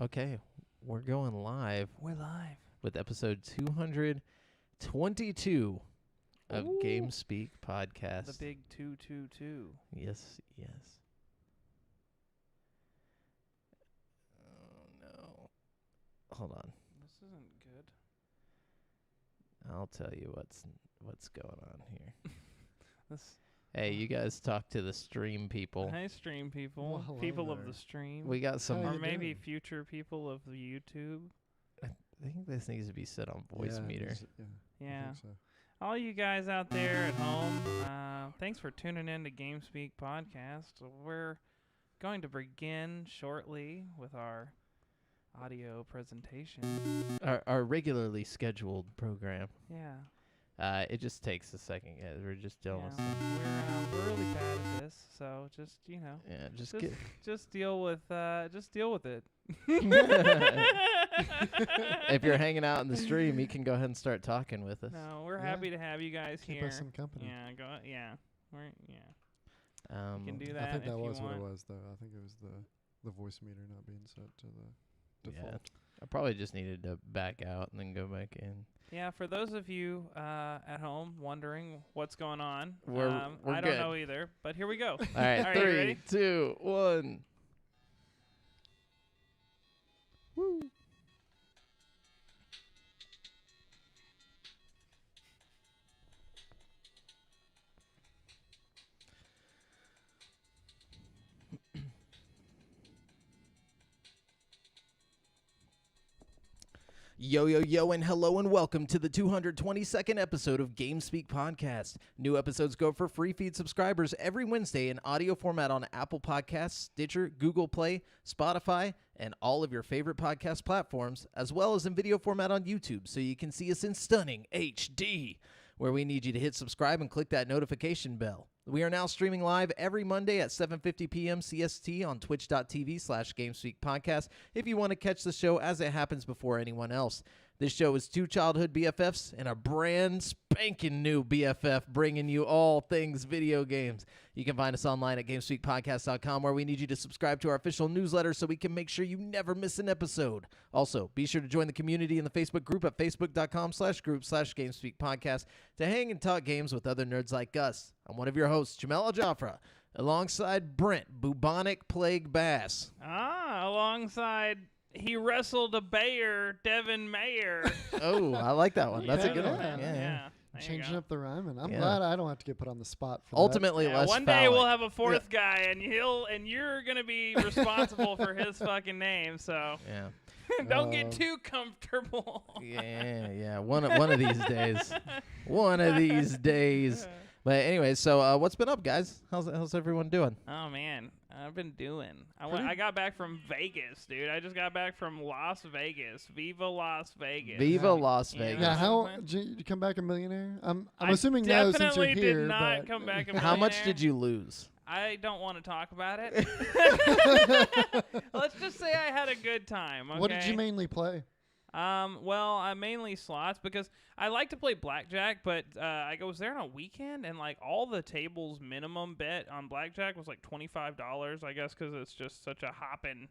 Okay, we're going live We're live. with episode 222 of Ooh. Game Speak Podcast. The big 222. Yes. Oh, no. Hold on. This isn't good. I'll tell you what's going on here. This. Hey, you guys talk to the stream people. Hey, stream people. Well, hello People of there. the stream. We got some. How or you maybe doing? future people of the YouTube. I think this needs to be set on voice meter. I Yeah. think so. All you guys out there at home, thanks for tuning in to GameSpeak Podcast. We're going to begin shortly with our audio presentation. Our regularly scheduled program. Yeah. It just takes a second, guys. We're just dealing with some. Yeah. We're really bad at this, so just Yeah, just Just- get. just deal with it. If you're hanging out in the stream, you can go ahead and start talking with us. No, we're Yeah. happy to have you guys Keep here. us some company. Yeah, go. Yeah, we're you can do I that. think that if was you what it want. was, though. I think it was the voice meter not being set to the default. Yeah, I probably just needed to back out and then go back in. Yeah, for those of you at home wondering what's going on, We're I don't good. know either. But here we go. All right, All right, you 3, ready? 2, 1. Woo! Yo, and hello and welcome to the 222nd episode of GameSpeak Podcast. New episodes go for free feed subscribers every Wednesday in audio format on Apple Podcasts, Stitcher, Google Play, Spotify, and all of your favorite podcast platforms, as well as in video format on YouTube so you can see us in stunning HD, where we need you to hit subscribe and click that notification bell. We are now streaming live every Monday at 7:50 p.m. CST on twitch.tv/GameSpeak Podcast if you want to catch the show as it happens before anyone else. This show is two childhood BFFs and a brand spanking new BFF bringing you all things video games. You can find us online at GameSpeakPodcast.com, where we need you to subscribe to our official newsletter so we can make sure you never miss an episode. Also, be sure to join the community in the Facebook group at Facebook.com/group/GameSpeakPodcast to hang and talk games with other nerds like us. I'm one of your hosts, Jamel Al-Jafra, alongside Brent Bubonic Plague Bass. Alongside he wrestled a bear, Devin Mayer. Oh, I like that one. That's a good one. Yeah. Yeah. There you Changing go. up the rhyme, I'm Yeah. glad I don't have to get put on the spot for Ultimately, Yeah, less one day phallic. we'll have a fourth guy, and you're gonna be responsible for his fucking name. So Yeah. don't get too comfortable. Yeah. One of these days. One of these days. But anyway, so what's been up, guys? How's everyone doing? Oh man, I've been doing. Pretty- I got back from Vegas, dude. I just got back from Las Vegas. Viva Las Vegas. Viva Yeah. Las Yeah. Vegas. Yeah, how Something. did you come back a millionaire? I'm I assuming no since you're definitely here. did not but come back a How much millionaire. did you lose? I don't want to talk about it. Let's just say I had a good time. Okay? What did you mainly play? Well, I mainly slots because I like to play blackjack, but I was there on a weekend and like all the tables minimum bet on blackjack was like $25, I guess, because it's just such a hopping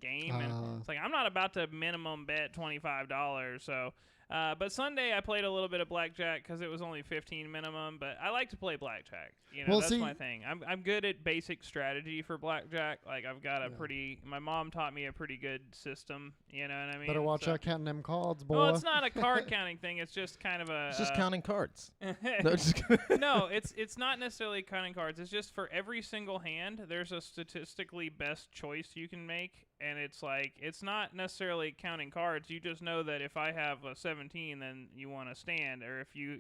game. And it's like I'm not about to minimum bet $25, so. But Sunday I played a little bit of blackjack because it was only 15 minimum. But I like to play blackjack. You know, Well, that's see- my thing. I'm good at basic strategy for blackjack. Like I've got a pretty. My mom taught me a pretty good system. You know what I mean? Better watch So- out counting them cards, boy. well, it's not a card counting thing. It's just kind of a. It's just counting cards. No, just kidding. No, it's not necessarily counting cards. It's just for every single hand, there's a statistically best choice you can make, and it's like it's not necessarily counting cards. You just know that if I have a 17, then you want to stand, or if you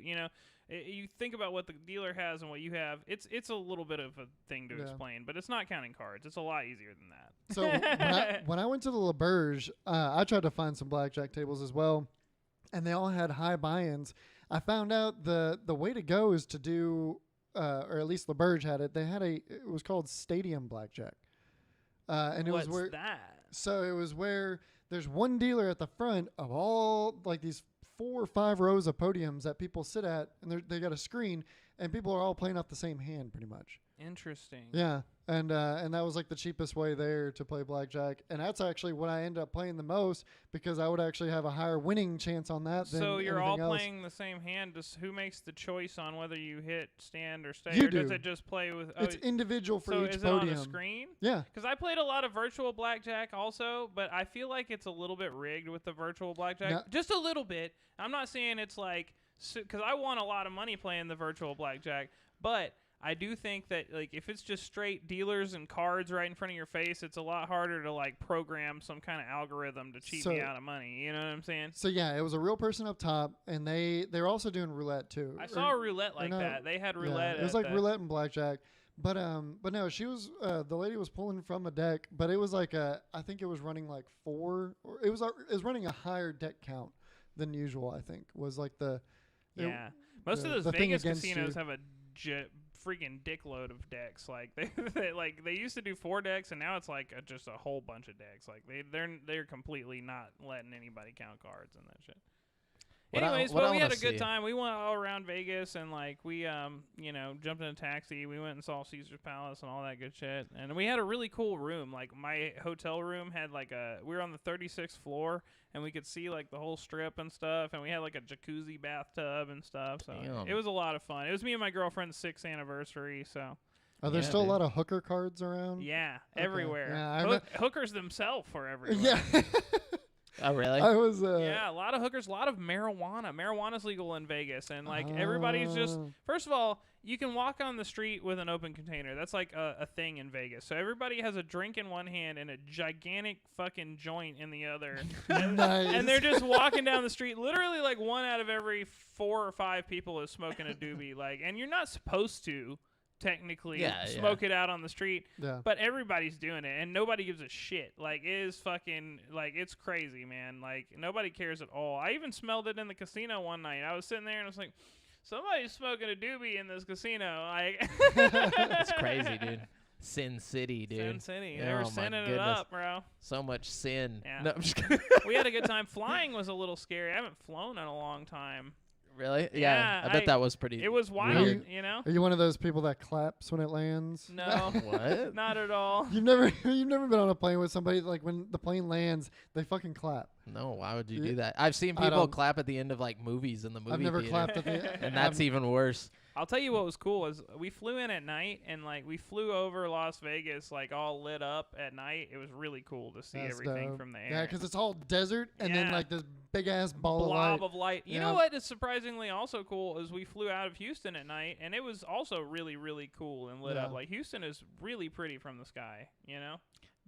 think about what the dealer has and what you have. It's a little bit of a thing to Yeah. explain, but it's not counting cards. It's a lot easier than that. So when I went to the La Berge, I tried to find some blackjack tables as well, and they all had high buy-ins. I found out the way to go is to do, or at least La Berge had it. It was called Stadium Blackjack, and it What's was where. that? So it was where there's one dealer at the front of all like these 4 or 5 rows of podiums that people sit at, and they got a screen, and people are all playing off the same hand pretty much. Interesting. Yeah, and that was like the cheapest way there to play blackjack, and that's actually what I ended up playing the most because I would actually have a higher winning chance on that than So you're all anything else. playing the same hand. Who makes the choice on whether you hit, stand, or stay? You or does do. it just play with? It's individual for so each is podium. it on a screen? Yeah, Because I played a lot of virtual blackjack also, but I feel like it's a little bit rigged with the virtual blackjack. No. Just a little bit. I'm not saying it's like because I won a lot of money playing the virtual blackjack, but I do think that like if it's just straight dealers and cards right in front of your face, it's a lot harder to like program some kind of algorithm to cheat me So- out of money. You know what I'm saying? so yeah, it was a real person up top, and they're also doing roulette too. I saw a roulette like no, that. They had Yeah, roulette. it was at like the- roulette and blackjack. But no, she was the lady was pulling from a deck, but it was like I think it was running like 4, or it was running a higher deck count than usual. I think was like the it- Yeah, most of the- those the thing Vegas against casinos you. have a freaking dickload of decks. Like they used to do 4 decks, and now it's like just a whole bunch of decks. Like they're completely not letting anybody count cards and that shit. What I- Anyways, what I but we had wanna a good see- time. We went all around Vegas, and like we jumped in a taxi. We went and saw Caesar's Palace and all that good shit. And we had a really cool room. Like my hotel room had like we were on the 36th floor, and we could see like the whole strip and stuff. And we had like a jacuzzi bathtub and stuff. So Damn. it was a lot of fun. It was me and my girlfriend's 6th anniversary. So Are there Yeah, still dude. a lot of hooker cards around? yeah, Okay. everywhere. Yeah, I Hookers themselves were everywhere. Yeah. Oh, really? I was Yeah, a lot of hookers, a lot of marijuana. Marijuana's legal in Vegas, and like everybody's just. First of all, you can walk on the street with an open container. That's like a thing in Vegas. So everybody has a drink in one hand and a gigantic fucking joint in the other, nice. and they're just walking down the street. Literally, like 1 out of every 4 or 5 people is smoking a doobie. Like, and you're not supposed to technically smoke it out on the street. Yeah. But everybody's doing it, and nobody gives a shit. Like, it is fucking, like, it's crazy, man. Like, nobody cares at all. I even smelled it in the casino one night. I was sitting there, and I was like, somebody's smoking a doobie in this casino. Like, It's crazy, dude. Sin City, dude. Sin City. They Yeah, were oh my sending it goodness. up, bro. So much sin. Yeah. No, I'm just kidding. We had a good time. Flying was a little scary. I haven't flown in a long time. Really? Yeah, I bet that was pretty. It was wild, weird. you know? Are you one of those people that claps when it lands? No, What? not at all. You've never been on a plane with somebody like when the plane lands, they fucking clap. No, why would you Yeah. do that? I've seen I people don't- clap at the end of like movies in the movie I've never theater, clapped at the and that's even worse. I'll tell you what was cool is we flew in at night, and like we flew over Las Vegas like all lit up at night. It was really cool to see That's everything dope. from the air. Yeah, because it's all desert and then Yeah. like this big ass ball blob of light. of light. You Yeah. know what is surprisingly also cool is we flew out of Houston at night, and it was also really, really cool and lit up. Yeah. Like Houston is really pretty from the sky. You know,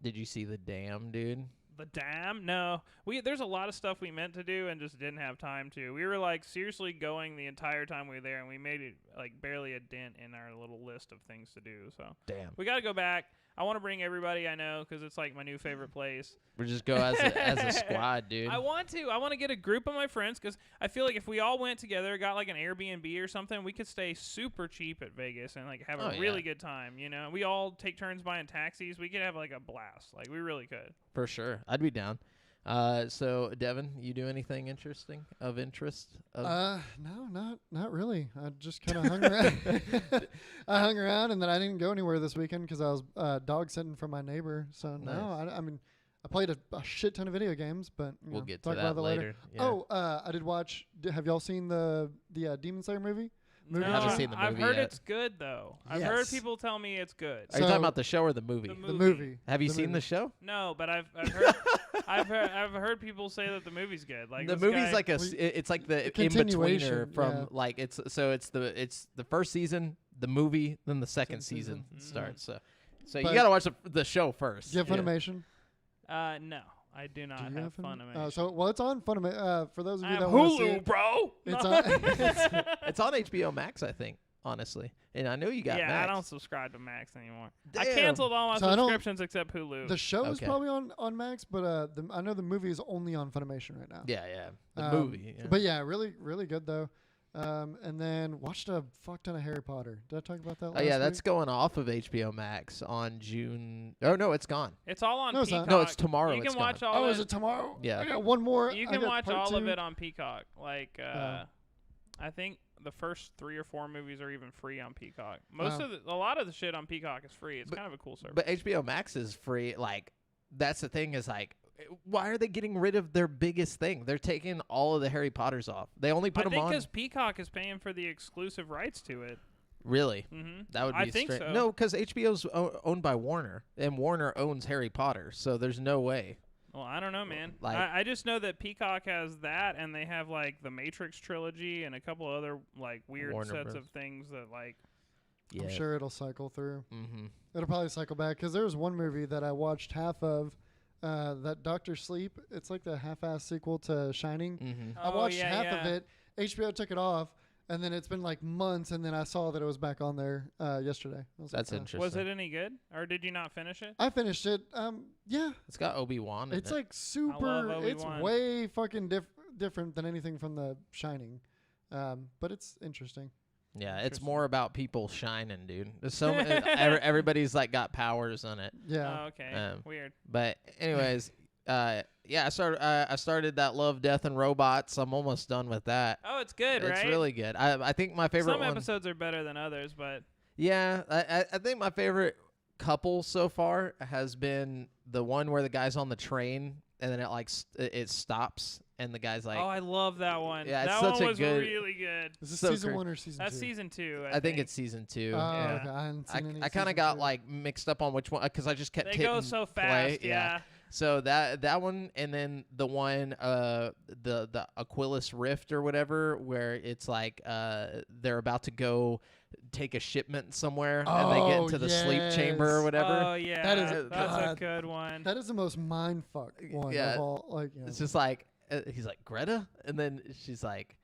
Did you see the dam, dude? the dam. No, there's a lot of stuff we meant to do and just didn't have time to. We were like seriously going the entire time we were there, and we made it like barely a dent in our little list of things to do. So Damn. we got to go back. I want to bring everybody I know because it's like my new favorite place. We just go as a squad, dude. I want to get a group of my friends because I feel like if we all went together, got like an Airbnb or something, we could stay super cheap at Vegas and like have Oh, a yeah. really good time. You know, we all take turns buying taxis. We could have like a blast. Like we really could. For sure. I'd be down. So Devin, you do anything interesting of interest? No, not really. I just kind of hung around. I hung around, and then I didn't go anywhere this weekend because I was dog sitting for my neighbor. So no, Nice. I mean, I played a shit ton of video games, but you We'll know, get to talk that about later. Yeah. Oh, I did watch. Have y'all seen the Demon Slayer movie? No, Haven't seen the I've movie heard yet. it's good though. I've heard Yes. people tell me it's good. Are you talking So- about the show or the movie? The The movie. Have you The seen movie. the show? No, but I've heard I've heard people say that the movie's good. Like the this movie's guy- like it's like the in betweener continuation, from yeah. like it's the first season, the movie, then the second season Mm. starts. So you But- gotta watch the show first. Do you have Funimation? No, I do not Do you have Funimation. Well, it's on Funimation. For those of I you have that want to see Hulu, it, bro. it's No. on. It's on HBO Max, I think. Honestly, and I know you got yeah, Max. I don't subscribe to Max anymore. I Damn. canceled all my So I don't- subscriptions except Hulu. The show is Okay. probably on Max, but I know the movie is only on Funimation right now. Yeah, the Um, movie. Yeah. But yeah, really, really good though. And then watched a fuck ton of Harry Potter. Did I talk about that? Oh last yeah, that's week? going off of HBO Max on June. Oh no, it's gone. It's all on No, it's not. Peacock. No, it's tomorrow. You it's can watch gone. all Oh, of is it. it tomorrow? Yeah. I got one more. You I can got watch part all of two. it on Peacock. Like, I think the first 3 or 4 movies are even free on Peacock. A lot of the shit on Peacock is free. It's kind of a cool service. But HBO Max is free. Like, that's the thing is, like, why are they getting rid of their biggest thing? They're taking all of the Harry Potters off. They only put them on. I think because Peacock is paying for the exclusive rights to it. Really? Mm-hmm. That would be I think so. No, because HBO's owned by Warner, and Warner owns Harry Potter, so there's no way. Well, I don't know, man. Like- I just know that Peacock has that, and they have, like, the Matrix trilogy and a couple other, like, weird Warner sets Bros. of things that, like... Yeah. I'm sure it'll cycle through. Mm-hmm. It'll probably cycle back because there was one movie that I watched half of, that Dr. Sleep. It's like the half-ass sequel to Shining. Mm-hmm. I watched half yeah. of it. HBO took it off, and then it's been like months, and then I saw that it was back on there yesterday. I was That's like, interesting. Was it any good, or did you not finish it? I finished it. Yeah, It's got Obi-Wan in it's it. like super. It's Obi-Wan. way fucking different than anything from The Shining, but it's interesting. Yeah, it's more about people shining, dude. There's so everybody's like got powers on it. Yeah. Oh, okay. Weird. But anyways, yeah, I started that Love, Death, and Robots. I'm almost done with that. Oh, it's good, right? It's really good. I think my favorite Some one. episodes are better than others, but Yeah, I think my favorite couple so far has been the one where the guy's on the train and then it like it stops and the guy's like, oh, I love that one. Yeah, it's that such one a was good- really good. Is this So season cra- 1 or season 2? That's season 2. I think it's season 2. Oh, Yeah. okay. I hadn't seen any I kind of season got 2. like mixed up on which one because I just kept They hitting go so play. fast. Yeah. So that one, and then the one, the Aquilus Rift or whatever, where it's like they're about to go take a shipment somewhere, and they get Oh, into the sleep chamber or yes. whatever. Oh yeah. That is- that's a God. good one. That is the most mindfuck one Yeah. of all. Like, yeah. It's just like he's like Greta, and then she's like,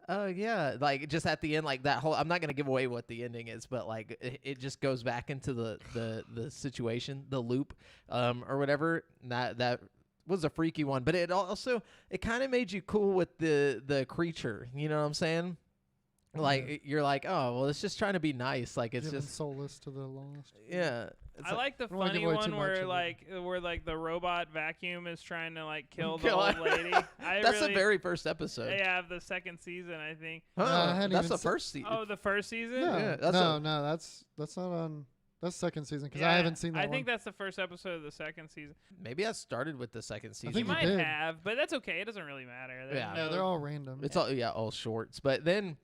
oh yeah, like just at the end, like that whole. I'm not gonna give away what the ending is, but like it just goes back into the situation, the loop, or whatever. And that was a freaky one, but it also it kind of made you cool with the creature. You know what I'm saying? Like you're like, oh well, it's just trying to be nice. Like it's Giving just solace to the lost. yeah. It's I like the don't wanna funny give away too one much where like the robot vacuum is trying to like kill the Kill old her. lady. That's the very first episode. Yeah, of the second season, I think. Huh, I hadn't that's even the se- first season. Oh, the first season. No, Yeah, that's no, that's not on. That's second season because I haven't seen that I one. think that's the first episode of the second season. Maybe I started with the second season. think You you might did. have, but that's okay. It doesn't really matter. There's Yeah. Yeah, no- they're all random. It's all shorts. But then,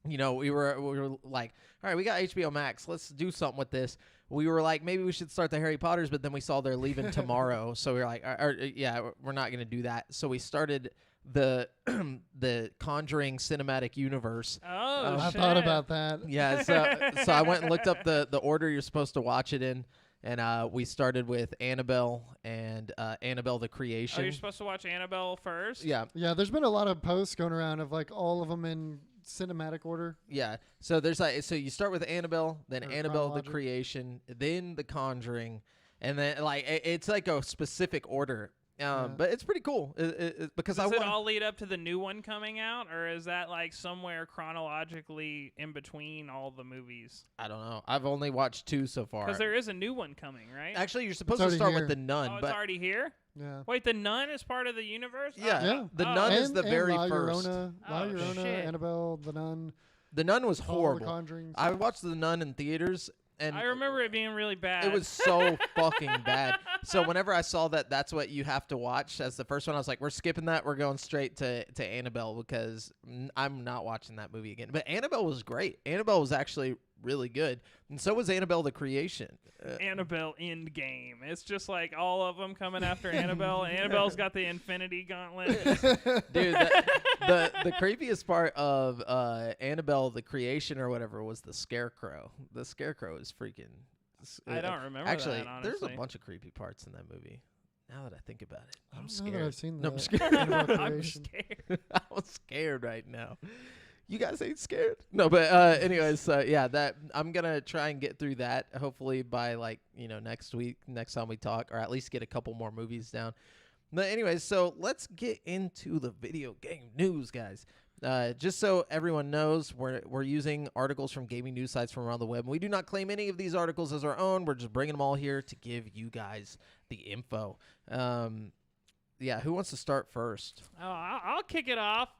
you know, we were like, all right, we got HBO Max. Let's do something with this. We were like, maybe we should start the Harry Potters, but then we saw they're leaving tomorrow, so we were like, yeah, we're not gonna do that. So we started the the Conjuring cinematic universe. Oh, I shit. thought about that. Yeah, so I went and looked up the order you're supposed to watch it in, and we started with Annabelle and Annabelle the Oh, Creation. you're supposed to watch Annabelle first? Yeah. Yeah, there's been a lot of posts going around of like all of them in cinematic order. Yeah. So there's like so you start with Annabelle, then Or Annabelle the chronologic. Creation, then the Conjuring, and then like it's like a specific order. But it's pretty cool because Does I it want. all lead up to the new one coming out, or is that like somewhere chronologically in between all the movies? I don't know. I've only watched 2 so far. Because there is a new one coming, right? Actually, you're supposed to already start here. with the Nun, oh, it's but already here? Yeah. Wait, the Nun is part of the universe? yeah, Yeah. the Oh. Nun is And- the and very La first. Llorona, La Oh, Llorona, shit. Annabelle, the Nun, The Nun was all the horrible. Conjurings. I watched the Nun in theaters, and I remember it being really bad. it was so fucking bad. So whenever I saw that that's what you have to watch as the first one, I was like, we're skipping that. We're going straight to Annabelle because I'm not watching that movie again. But Annabelle was great. Annabelle was actually really good. And so was Annabelle the Creation. Annabelle Endgame. It's just like all of them coming after Annabelle. Annabelle's got the Infinity Gauntlet. Dude, the creepiest part of Annabelle the Creation or whatever was the Scarecrow. The Scarecrow is freaking... I don't remember Actually, that, there's a honestly. bunch of creepy parts in that movie. Now that I think about it, I I'm don't know that scared. I've seen No, I'm that. scared. Annabelle I'm Creation. scared. I'm scared right now. You guys ain't scared? No, but anyways, yeah, that I'm gonna try and get through that hopefully by like next week, next time we talk, or at least get a couple more movies down. But anyways, so let's get into the video game news, guys. Just so everyone knows, we're using articles from gaming news sites from around the web. We do not claim any of these articles as our own. We're just bringing them all here to give you guys the info. Yeah, who wants to start first? Oh, I'll kick it off.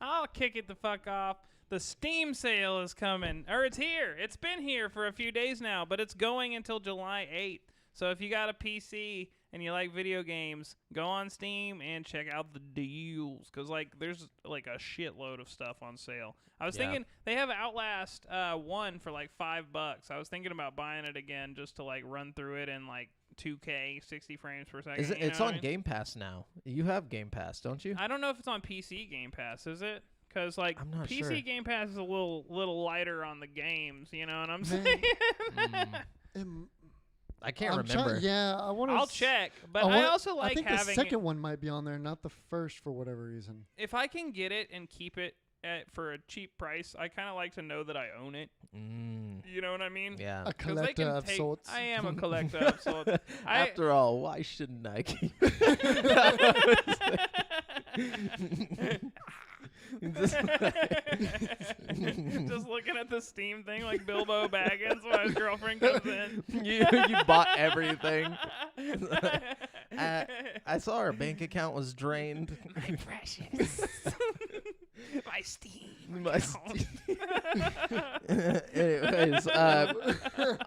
I'll kick it the fuck off. The Steam sale is coming, or it's here. It's been here for a few days now, but it's going until July 8th. So if you got a PC and you like video games, go on Steam and check out the deals, because like there's like a shitload of stuff on sale. I was thinking they have Outlast 1 for like $5. I was thinking about buying it again just to like run through it in like 2K 60 frames per second. It's on Game Pass now. You have Game Pass, don't you? I don't know if it's on PC Game Pass, is it? Because like I'm not PC sure. Game Pass is a little lighter on the games, you know what I'm saying? I can't remember. I want to. I'll check, but I also like I think having the second one might be on there, not the first for whatever reason. if I can get it and keep it for a cheap price, I kind of like to know that I own it. You know what I mean? Yeah. A 'Cause they collector can of take, sorts. I am a collector of sorts. After all, why shouldn't I keep Just looking at the Steam thing like Bilbo Baggins when his girlfriend comes in. you bought everything. I saw our bank account was drained. My precious. My Steam. My Anyways,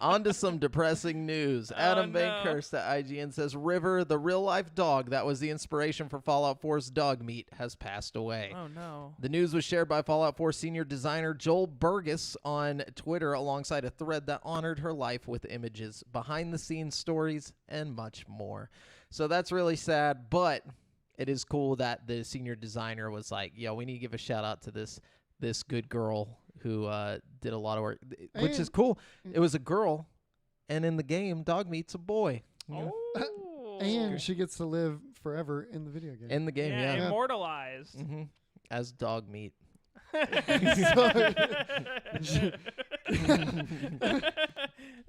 on to some depressing news. Adam no. Bankhurst at IGN says River, the real-life dog that was the inspiration for Fallout 4's dog meat, has passed away. Oh, no. The news was shared by Fallout 4 senior designer Joel Burgess on Twitter alongside a thread that honored her life with images, behind-the-scenes stories, and much more. So that's really sad, but it is cool that the senior designer was like, yo, we need to give a shout-out to this good girl who did a lot of work, which is cool. It was a girl, and in the game, dog meat's a boy. Oh. And she gets to live forever in the video game. In the game, yeah. Immortalized. As dog meat.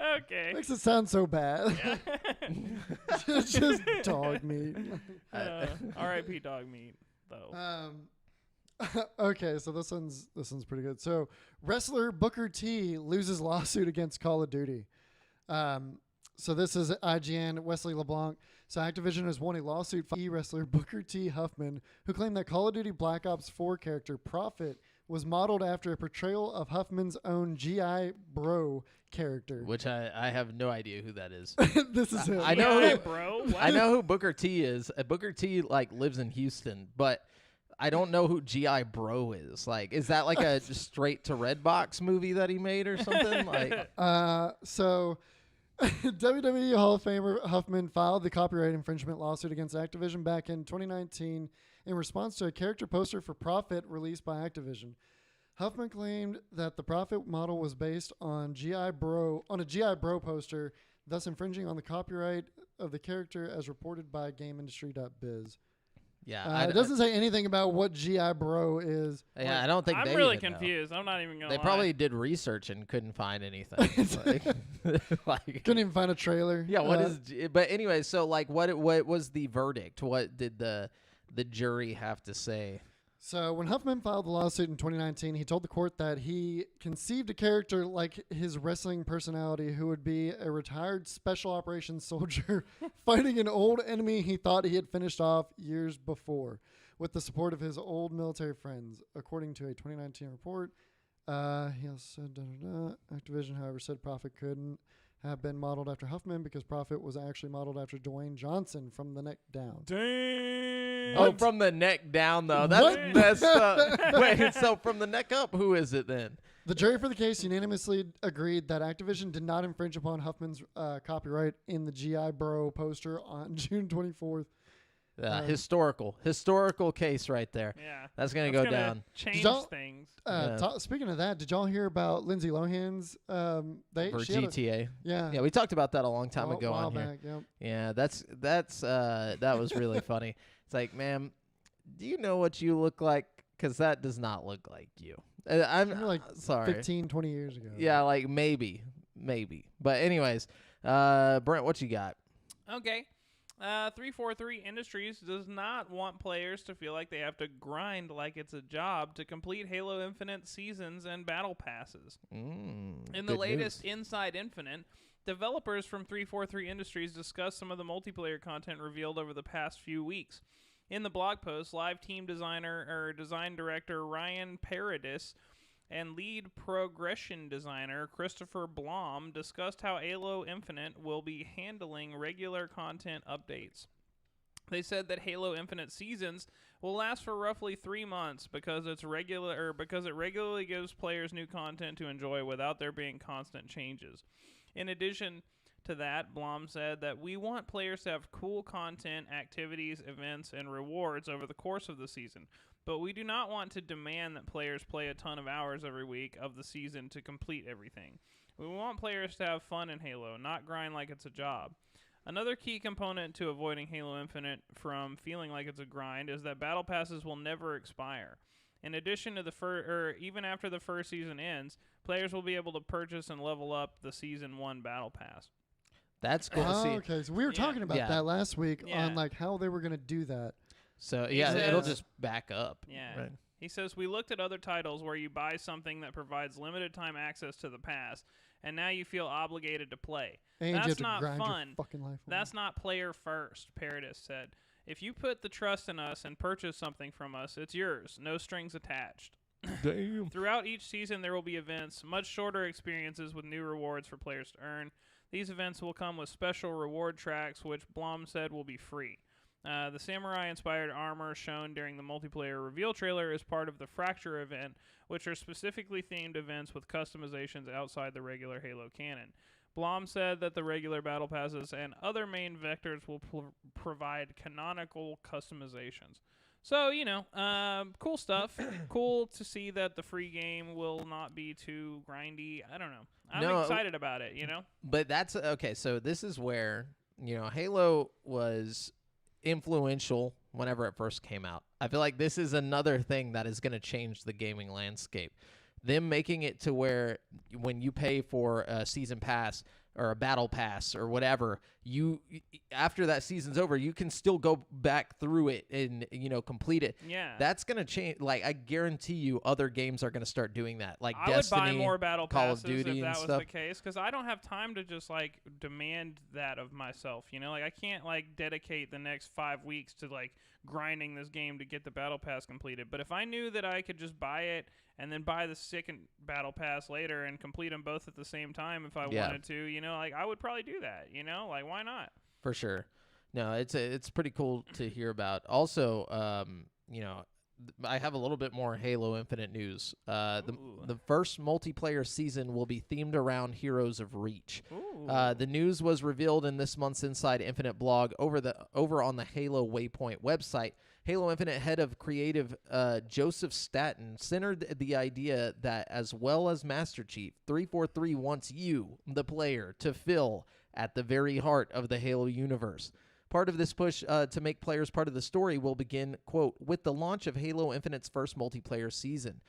Okay. Makes it sound so bad. Just dog meat. R.I.P. dog meat, though. Okay, so this one's pretty good. So wrestler Booker T loses lawsuit against Call of Duty. So this is IGN, Wesley LeBlanc. So Activision has won a lawsuit for wrestler Booker T. Huffman, who claimed that Call of Duty Black Ops 4 character Prophet was modeled after a portrayal of Huffman's own G.I. Bro character. Which I have no idea who that is. This is him. I know Yeah, who, bro. What? I know who Booker T is. Booker T like lives in Houston, but I don't know who G.I. Bro is. Like, is that like a straight to Redbox movie that he made or something? Like, So WWE Hall of Famer Huffman filed the copyright infringement lawsuit against Activision back in 2019 in response to a character poster for Prophet released by Activision. Huffman claimed that the Prophet model was based on a G.I. Bro poster, thus infringing on the copyright of the character as reported by GameIndustry.biz. yeah, It doesn't say anything about what G.I. Bro is. Yeah, I don't think I'm they really even know. confused. I'm not even gonna They lie. probably did research and couldn't find anything. like, Couldn't even find a trailer. yeah, what is? But anyway, so like, what was the verdict? What did the jury have to say? So when Huffman filed the lawsuit in 2019, he told the court that he conceived a character like his wrestling personality who would be a retired special operations soldier fighting an old enemy he thought he had finished off years before with the support of his old military friends. According to a 2019 report, he also said, Activision, however, said Prophet couldn't have been modeled after Huffman because Prophet was actually modeled after Dwayne Johnson from the neck down. Damn. Oh, from the neck down though. That's What? messed up. Wait, so from the neck up, who is it then? The jury for the case unanimously agreed that Activision did not infringe upon Huffman's copyright in the G.I. Bro poster on June 24th. Historical case right there. Yeah. That's gonna That's go gonna down. Change Don't- things. Speaking of that, did y'all hear about Lindsay Lohan's? For she had a- GTA. yeah, Yeah, we talked about that a long time ago while on here. back, yep. Yeah, that was really funny. It's like, ma'am, do you know what you look like? Because that does not look like you. I'm You're like sorry. 15, 20 years ago. Yeah, like maybe. But anyways, Brent, what you got? Okay. 343 Industries does not want players to feel like they have to grind like it's a job to complete Halo Infinite seasons and battle passes. In the Good latest news. Inside Infinite, developers from 343 Industries discussed some of the multiplayer content revealed over the past few weeks. In the blog post, live team design director Ryan Paradis and lead progression designer Christopher Blom discussed how Halo Infinite will be handling regular content updates. They said that Halo Infinite seasons will last for roughly 3 months because it regularly gives players new content to enjoy without there being constant changes. In addition to that, Blom said that we want players to have cool content, activities, events, and rewards over the course of the season, but we do not want to demand that players play a ton of hours every week of the season to complete everything. We want players to have fun in Halo, not grind like it's a job. Another key component to avoiding Halo Infinite from feeling like it's a grind is that battle passes will never expire. In addition to even after the first season ends, players will be able to purchase and level up the Season 1 battle pass. That's cool to Oh, see. okay. So we were talking about that last week on like how they were going to do that. So He it'll says- just back up. Yeah. Right. He says, we looked at other titles where you buy something that provides limited time access to the pass, and now you feel obligated to play. And That's you have to not grind fun. your fucking life away. That's not player first, Paradis said. If you put the trust in us and purchase something from us, it's yours, no strings attached. Damn. Throughout each season, there will be events, much shorter experiences with new rewards for players to earn. These events will come with special reward tracks, which Blom said will be free. The samurai-inspired armor shown during the multiplayer reveal trailer is part of the Fracture event, which are specifically themed events with customizations outside the regular Halo canon. Blom said that the regular battle passes and other main vectors will provide canonical customizations. So, cool stuff. Cool to see that the free game will not be too grindy. I don't know. I'm excited about it, But that's okay. So this is where, Halo was influential whenever it first came out. I feel like this is another thing that is going to change the gaming landscape. Them making it to where when you pay for a season pass or a battle pass or whatever, you after that season's over, you can still go back through it and complete it. Yeah. That's gonna change. Like I guarantee you, other games are gonna start doing that. Like I Destiny, would buy more battle Call passes of Duty, if and that was stuff. the case, because I don't have time to just demand that of myself. I can't dedicate the next 5 weeks to grinding this game to get the battle pass completed. But if I knew that I could just buy it and then buy the second battle pass later and complete them both at the same time if I wanted to, I would probably do that. Why not? For sure. No, it's pretty cool to hear about. Also, I have a little bit more Halo Infinite news. The first multiplayer season will be themed around Heroes of Reach. The news was revealed in this month's Inside Infinite blog over on the Halo Waypoint website. Halo Infinite head of creative Joseph Staten centered the idea that, as well as Master Chief, 343 wants you, the player, to fill at the very heart of the Halo universe. Part of this push to make players part of the story will begin, quote, with the launch of Halo Infinite's first multiplayer season,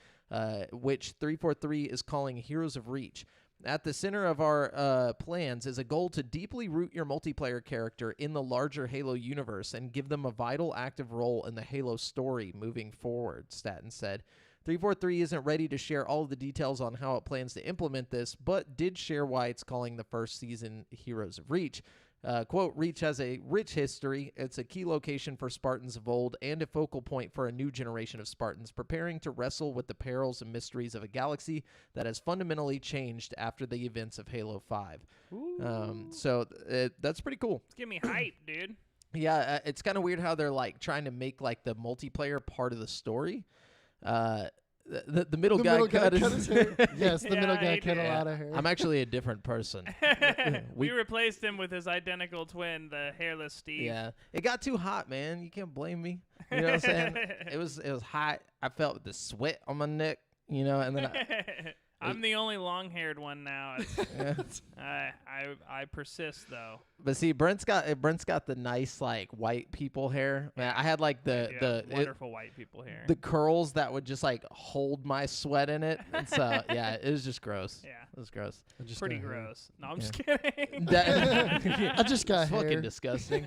which 343 is calling Heroes of Reach. At the center of our plans is a goal to deeply root your multiplayer character in the larger Halo universe and give them a vital, active role in the Halo story moving forward, Staten said. 343 isn't ready to share all of the details on how it plans to implement this, but did share why it's calling the first season Heroes of Reach. Quote, Reach has a rich history. It's a key location for Spartans of old and a focal point for a new generation of Spartans preparing to wrestle with the perils and mysteries of a galaxy that has fundamentally changed after the events of Halo 5. So that's pretty cool. Give me hype, dude. Yeah, it's kind of weird how they're trying to make the multiplayer part of the story. The middle guy cut his hair. Yes, the middle guy he cut did. a lot of hair. I'm actually a different person. We replaced him with his identical twin, the hairless Steve. Yeah, it got too hot, man. You can't blame me. You know what I'm saying? It was hot. I felt the sweat on my neck. And then I'm the only long-haired one now. yeah. I persist though. But see, Brent's got the nice white people hair. Man, I had the wonderful white people hair. the curls that would just hold my sweat in it. And so yeah, it was just gross. Yeah. It was gross. Pretty gross. No, I'm just kidding. I just got It's hair. fucking disgusting.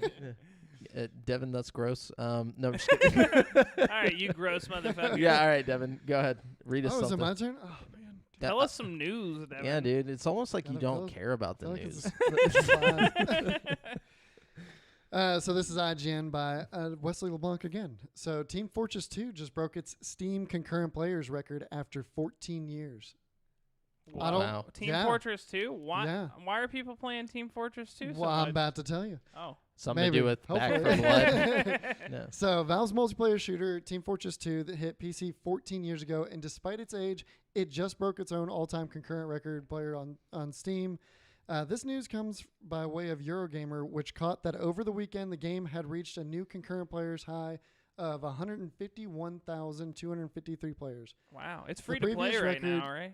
Devin, that's gross. No, I'm just kidding. All right, you gross motherfucker. Yeah, all right, Devin, go ahead. Read us Oh, is it something. my turn? Oh man. Tell us some news, Devin. Yeah, dude, it's almost like you Kinda don't feels- care about the I feel like news. it's fine. So this is IGN by Wesley LeBlanc again. So Team Fortress 2 just broke its Steam concurrent players record after 14 years. I don't. Wow. Team yeah. Fortress 2? Why? Yeah. Why are people playing Team Fortress 2 so Well, I'm much? about to tell you. Oh. Something Maybe. to do with Back Hopefully. 4 Blood. No. So Valve's multiplayer shooter Team Fortress 2 that hit PC 14 years ago, and despite its age, it just broke its own all-time concurrent record player on Steam. This news comes by way of Eurogamer, which caught that over the weekend the game had reached a new concurrent players high of 151,253 players. Wow. It's free to play previous right now, record- right?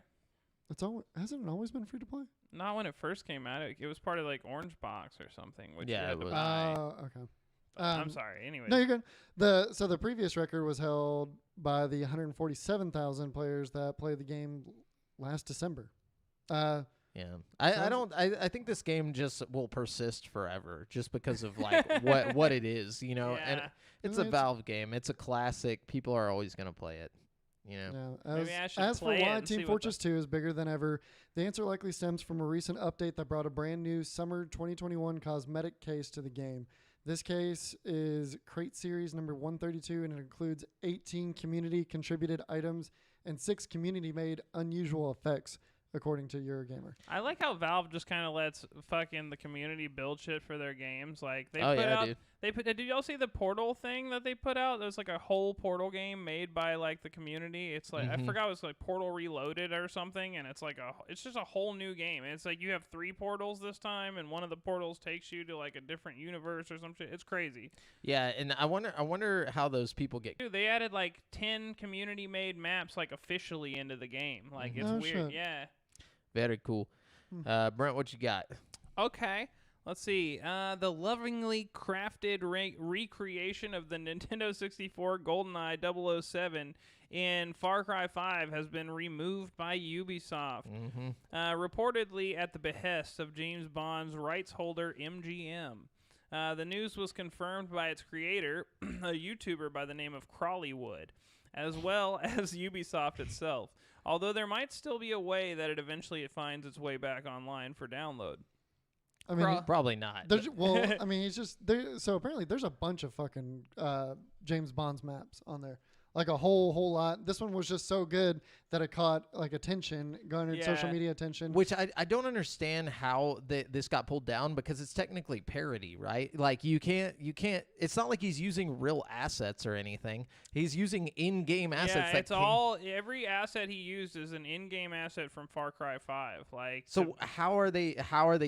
Hasn't it always been free to play? Not when it first came out. It was part of like Orange Box or something, which Yeah, you had it to was. buy. Okay. I'm sorry. Anyway. No, you're good. So the previous record was held by the 147,000 players that played the game last December. Yeah, I think this game just will persist forever, just because of like what it is, you know. And Yeah. it's a Valve game. It's a classic. People are always gonna play it, you know. Yeah. Maybe I should As for play it why and see Team what Fortress 2 is bigger than ever, the answer likely stems from a recent update that brought a brand new summer 2021 cosmetic case to the game. This case is Crate Series number 132, and it includes 18 community-contributed items and 6 community-made unusual effects, according to Eurogamer. I like how Valve just kind of lets fucking the community build shit for their games. Like they Oh, put yeah, out, dude. did y'all see the Portal thing that they put out? There's like a whole Portal game made by like the community. It's like I Mhm. forgot it was like Portal Reloaded or something, and it's like it's just a whole new game. And it's like you have 3 portals this time, and one of the portals takes you to like a different universe or some shit. It's crazy. Yeah, and I wonder how those people get. Dude, they added like 10 community made maps like officially into the game. Like it's Oh, weird. shit. Yeah. Very cool. Brent, what you got? Okay. Let's see. The lovingly crafted recreation of the Nintendo 64 GoldenEye 007 in Far Cry 5 has been removed by Ubisoft. Mm-hmm. Reportedly at the behest of James Bond's rights holder MGM. The news was confirmed by its creator, a YouTuber by the name of Crawleywood, as well as Ubisoft itself. Although there might still be a way that it eventually finds its way back online for download. I mean, Probably not. well, I mean, he's just there. So apparently, there's a bunch of fucking James Bond's maps on there, like a whole lot. This one was just so good that it caught like attention, garnered social Yeah. media attention. Which I don't understand how this got pulled down, because it's technically parody, right? Like you can't. It's not like he's using real assets or anything. He's using in-game assets. Yeah, it's every asset he used is an in-game asset from Far Cry 5. Like So how are they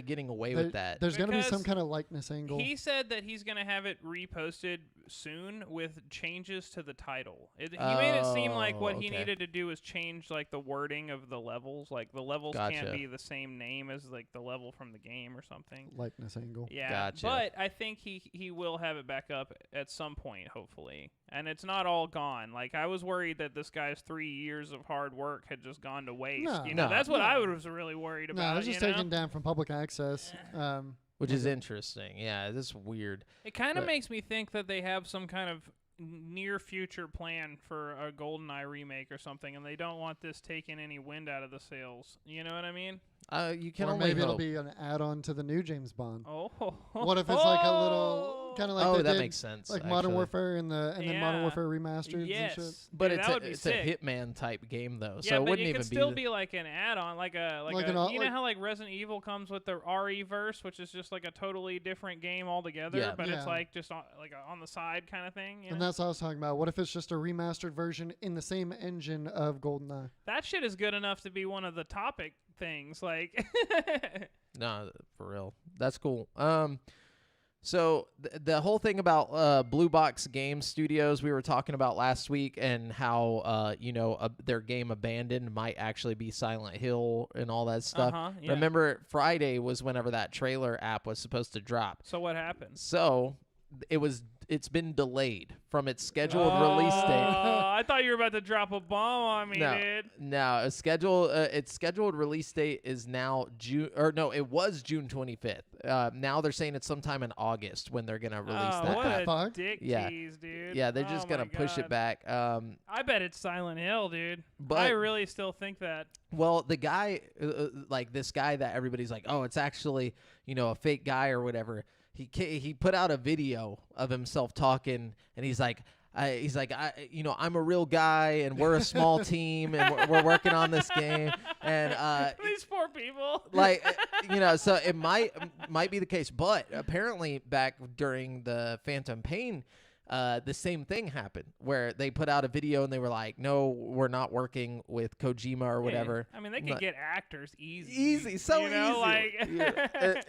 getting away with that? There's going to be some Because kind of likeness angle. he said that he's going to have it reposted soon with changes to the title. He made it seem like what he okay. needed to do was change like the wording of the levels. Like the levels Gotcha. can't be the same name as like the level from the game or something. Likeness angle. Yeah, Gotcha. but I think he will have it back up at some point, hopefully. And it's not all gone. Like I was worried that this guy's 3 years of hard work had just gone to waste. No. You know, No. that's what No. I was really worried No, about. it was just you know? taken down from public access. Which is interesting. Yeah, this is weird. It kind of But- makes me think that they have some kind of near future plan for a GoldenEye remake or something, and they don't want this taking any wind out of the sails. You know what I mean? You can Or only maybe it'll hope. be an add-on to the new James Bond. Oh. What if it's like a little kind of like oh, they that did, makes sense. like Modern actually. Warfare and then Modern Yeah. Warfare remastered Yes, and shit. But Dude, it's that would be it's sick. a Hitman type game though, Yeah, so it but wouldn't it even could still be. be like an add-on, like a Like you an know like- how like Resident Evil comes with the RE verse, which is just like a totally different game altogether, Yeah. but Yeah. it's like just on the side kind of thing. You And know? that's what I was talking about. What if it's just a remastered version in the same engine of GoldenEye? That shit is good enough to be one of the topic things. Like, No, for real. That's cool. So the whole thing about Blue Box Game Studios we were talking about last week, and how their game Abandoned might actually be Silent Hill and all that stuff. yeah. Remember, Friday was whenever that trailer app was supposed to drop. So what happens? So it's been delayed from its scheduled release date. I thought you were about to drop a bomb on me, dude. No, its scheduled release date is now it was June 25th. Now they're saying it's sometime in August when they're gonna release that. What app. a Fuck. dick Yeah. tease, dude. Yeah, they're Oh just my gonna push it God. back. I bet it's Silent Hill, dude. But- I really still think that. Well, the guy, like this guy that everybody's like, oh, it's actually a fake guy or whatever. he put out a video of himself talking, and he's like, I'm a real guy, and we're a small team, and we're working on this game, and these poor people. like, so it might be the case, but apparently back during the Phantom Pain, the same thing happened where they put out a video and they were like, no, we're not working with Kojima or whatever. I mean, they could get actors easy. Easy, so you know, easy. Like,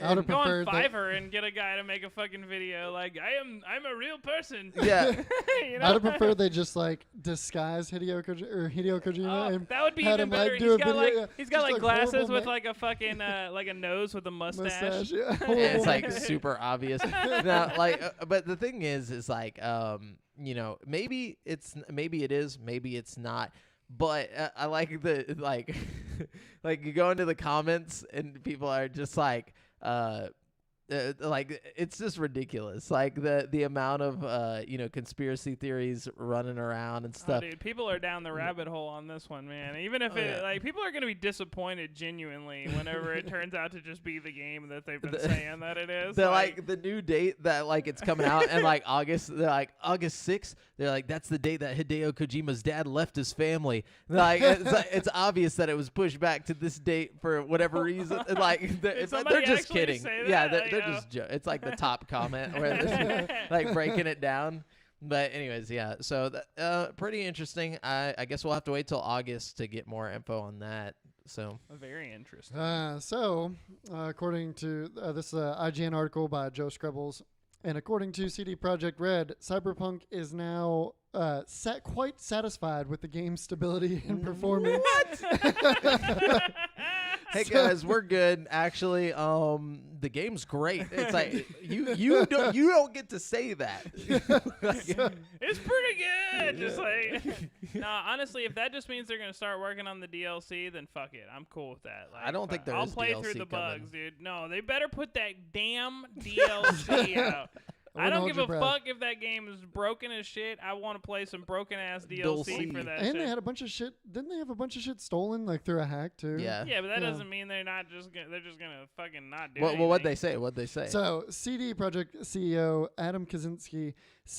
I would have go on preferred that. Fiverr and get a guy to make a fucking video. Like, I'm a real person. Yeah. You know? I'd have preferred they just like disguise Hideo Kojima Oh, and that would be had even him, better. like, do a video, yeah, He's got just, like like, glasses horrible with ma- like a fucking like a nose with a mustache. yeah. And it's like super obvious. Now, like, but the thing is like, maybe it is, maybe it's not. But I like the like, like you go into the comments and people are just like, like it's just ridiculous. Like the amount of conspiracy theories running around and Oh, stuff. dude, people are down the rabbit hole on this one, man. Even if people are gonna be disappointed genuinely whenever it turns out to just be the game that they've been saying that it is. They're like the new date that like it's coming out and like August. They're like August 6th. They're like that's the date that Hideo Kojima's dad left his family. Like it's obvious that it was pushed back to this date for whatever reason. Like they're somebody just actually kidding. say Yeah, that? they're just it's like the top comment where they're like breaking it down. But anyways, yeah. So pretty interesting. I guess we'll have to wait till August to get more info on that. So very interesting. According to this IGN article by Joe Scrubbles, and according to CD Projekt Red, Cyberpunk is now quite satisfied with the game's stability and performance. Hey guys, we're good. Actually, the game's great. It's like you don't get to say that. It's pretty good. Just like, nah. Honestly, if that just means they're gonna start working on the DLC, then fuck it. I'm cool with that. Like, I don't think there I'll is play DLC through the coming. bugs, dude. No, they better put that damn DLC out. I don't give a fuck if that game is broken as shit. I want to play some broken ass DLC for that And shit. they had a bunch of shit. Didn't they have a bunch of shit stolen like through a hack too? Yeah. Yeah, but that Yeah. doesn't mean they're not just gonna. They're just gonna fucking not do Well, anything. what'd they say? What'd they say? So CD Projekt CEO Adam Kaczynski has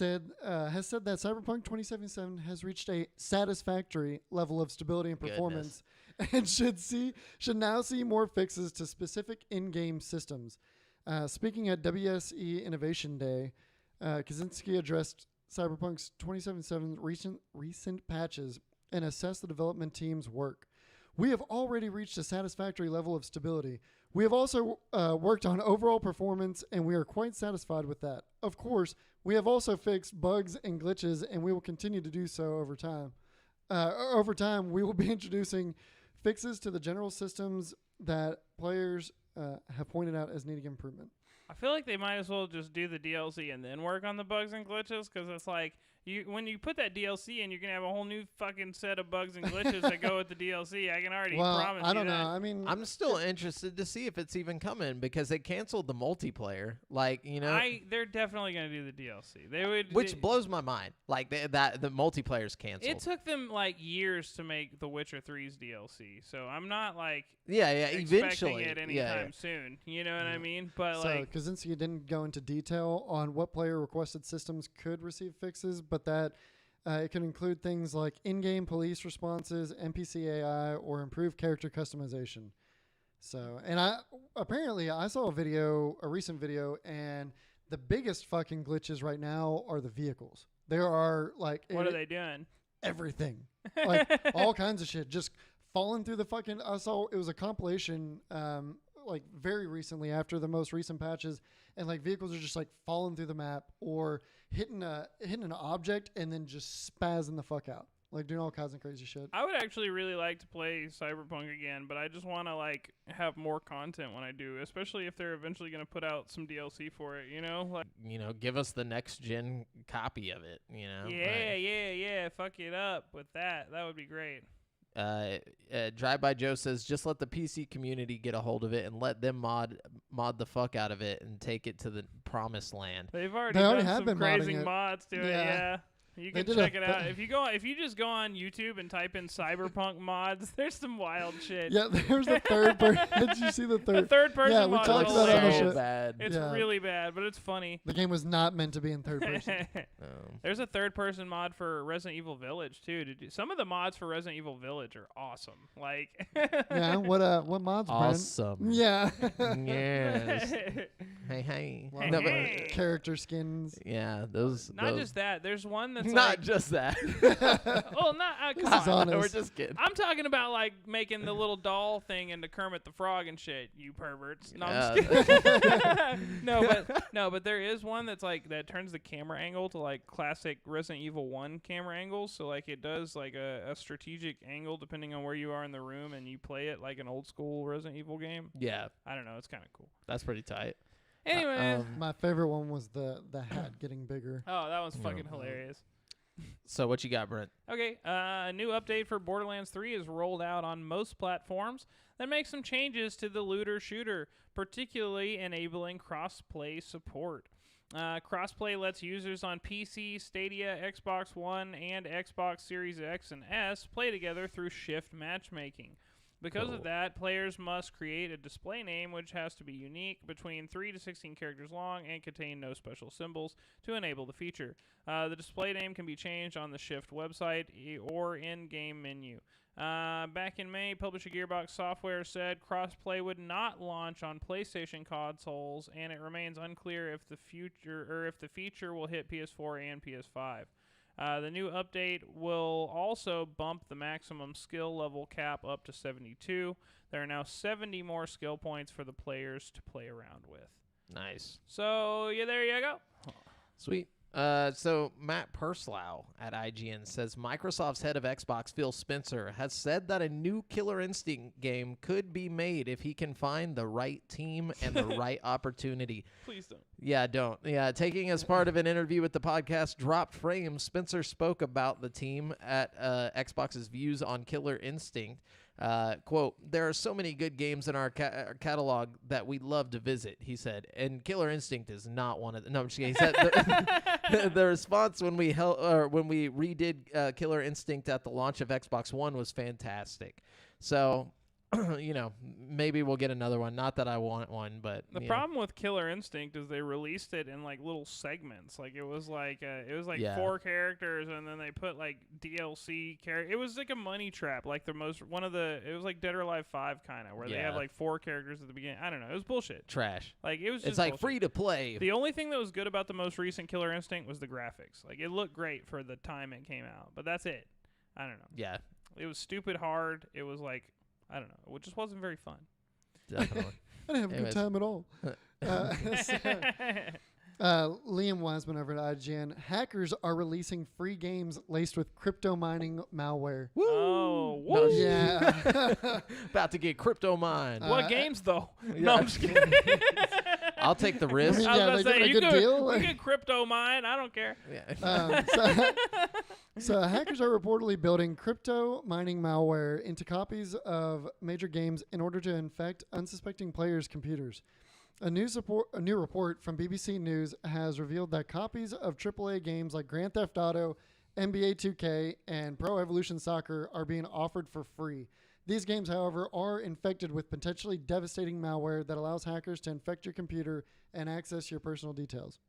said that Cyberpunk 2077 has reached a satisfactory level of stability and performance, and should now see more fixes to specific in-game systems. Speaking at WSE Innovation Day, Kaczynski addressed Cyberpunk's 2077 recent patches and assessed the development team's work. We have already reached a satisfactory level of stability. We have also worked on overall performance, and we are quite satisfied with that. Of course, we have also fixed bugs and glitches, and we will continue to do so over time. Over time, we will be introducing fixes to the general systems that players have pointed out as needing improvement. I feel like they might as well just do the DLC and then work on the bugs and glitches, because it's like when you put that DLC in, you're gonna have a whole new fucking set of bugs and glitches that go with the DLC. I can already promise you I don't that. know. I mean, I'm still interested to see if it's even coming because they canceled the multiplayer. Like, They're definitely gonna do the DLC. They would, which blows my mind. Like that the multiplayer's canceled. It took them like years to make The Witcher 3's DLC, so I'm not like expecting eventually it anytime soon. You know what I mean? But so like, Kaczynski didn't go into detail on what player requested systems could receive fixes, but that it could include things like in-game police responses, NPC AI, or improved character customization. So, and I saw a recent video, and the biggest fucking glitches right now are the vehicles. There are like what are they doing? everything, like all kinds of shit, just falling through the fucking. I saw it was a compilation, like very recently after the most recent patches, and like vehicles are just like falling through the map or hitting an object and then just spazzing the fuck out, like doing all kinds of crazy shit. I would actually really like to play Cyberpunk again, but I just want to like have more content when I do, especially if they're eventually going to put out some DLC for it, you know? Like, give us the next gen copy of it, Yeah, fuck it up with that. That would be great. Drive by Joe says just let the PC community get a hold of it and let them mod the fuck out of it and take it to the promised land. They've already They done already have some been crazy modding it. mods to it, Yeah. yeah. You They can did a check it out. If you just go on YouTube and type in cyberpunk mods, there's some wild shit. Yeah, there's the third person. Did you see the The third? third person Yeah, we mod talked is about it on the hilarious. show. bad. It's Yeah. really bad, but it's funny. The game was not meant to be in third person. There's a third person mod for Resident Evil Village too. Some of the mods for Resident Evil Village are awesome. Like Yeah, what mods, Brent? Awesome. Yeah. Yes. Hey. Lot No, of, but- Hey. character skins. yeah, those. Not just that. There's one that's not like, just that. oh, not This come is on. honest. We're just kidding. I'm talking about like making the little doll thing into Kermit the Frog and shit. You perverts. No, I'm Yeah. just kidding. no, but there is one that's like that turns the camera angle to like classic Resident Evil 1 camera angles. So like it does like a strategic angle depending on where you are in the room, and you play it like an old school Resident Evil game. Yeah, I don't know. It's kind of cool. that's pretty tight. Anyway. My favorite one was the hat getting bigger. Oh, that was fucking Yeah. hilarious. So what you got, Brent? Okay, a new update for Borderlands 3 is rolled out on most platforms that makes some changes to the looter shooter, particularly enabling cross-play support. Crossplay lets users on PC, Stadia, Xbox One, and Xbox Series X and S play together through shift matchmaking. Because Cool. of that, players must create a display name which has to be unique, between 3 to 16 characters long, and contain no special symbols to enable the feature. The display name can be changed on the Shift website or in-game menu. Back in May, publisher Gearbox Software said crossplay would not launch on PlayStation consoles, and it remains unclear if the feature will hit PS4 and PS5. The new update will also bump the maximum skill level cap up to 72. There are now 70 more skill points for the players to play around with. Nice. So, yeah, there you go. Sweet. So Matt Purslow at IGN says Microsoft's head of Xbox, Phil Spencer, has said that a new Killer Instinct game could be made if he can find the right team and the right opportunity. Please don't. Yeah, don't. Yeah, taking as part of an interview with the podcast Dropped Frame, Spencer spoke about the team at Xbox's views on Killer Instinct. Quote, there are so many good games in our catalog that we'd love to visit, he said, and Killer Instinct is not one of them. No, I'm just kidding. He said the response when we redid Killer Instinct at the launch of Xbox One was fantastic. So, you know, maybe we'll get another one. Not that I want one, but The you know. problem with Killer Instinct is they released it in like little segments. Like it was like Yeah. 4 characters, and then they put like DLC character. It was like a money trap. Like it was like Dead or Alive 5 kind of, where they had Yeah. like 4 characters at the beginning. I don't know. It was bullshit. Trash. Like it was just It's like bullshit. free to play. The only thing that was good about the most recent Killer Instinct was the graphics. Like it looked great for the time it came out, but that's it. I don't know. Yeah, It was stupid hard. It was like, I don't know. It just wasn't very fun. definitely. I didn't have a Anyways. good time at all. Liam Wiseman over at IGN. Hackers are releasing free games laced with crypto mining malware. Woo! Oh, No, woo! Yeah. about to get crypto mined. What games though? Yeah. No, I'm just kidding. I'll take the risk. mean, I was yeah, about they to say, give it a you good could, deal. you could crypto mine. I don't care. Yeah. So hackers are reportedly building crypto mining malware into copies of major games in order to infect unsuspecting players' computers. A new report from BBC News has revealed that copies of AAA games like Grand Theft Auto, NBA 2K, and Pro Evolution Soccer are being offered for free. These games, however, are infected with potentially devastating malware that allows hackers to infect your computer and access your personal details.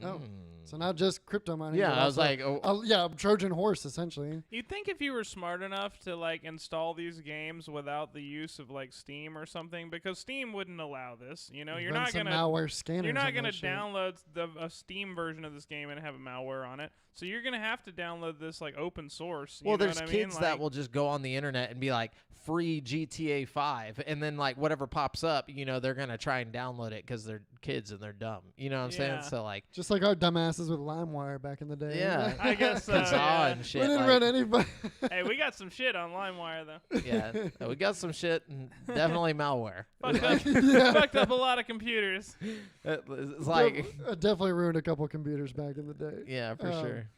Oh, so not just crypto mining. Yeah, but I was also- like, oh, yeah, Trojan horse essentially. You'd think if you were smart enough to like install these games without the use of like Steam or something, because Steam wouldn't allow this. You know, you're Run not some gonna malware scanners. You're not on going to that shit. download a Steam version of this game and have a malware on it. So you're going to have to download this like open source. You well, know there's what I mean? kids that Like, will just go on the internet and be like, free GTA 5. And then, like, whatever pops up, you know, they're going to try and download it because they're kids and they're dumb. You know what I'm saying? Yeah. So, like, Just like our dumbasses with LimeWire back in the day. yeah. I guess so, Kazaa yeah. and we shit. didn't like, run anybody. Hey, we got some shit on LimeWire though. yeah. We got some shit and definitely malware. Fucked up, Yeah. fucked up a lot of computers. It's like, Definitely ruined a couple computers back in the day. yeah, for Um, sure.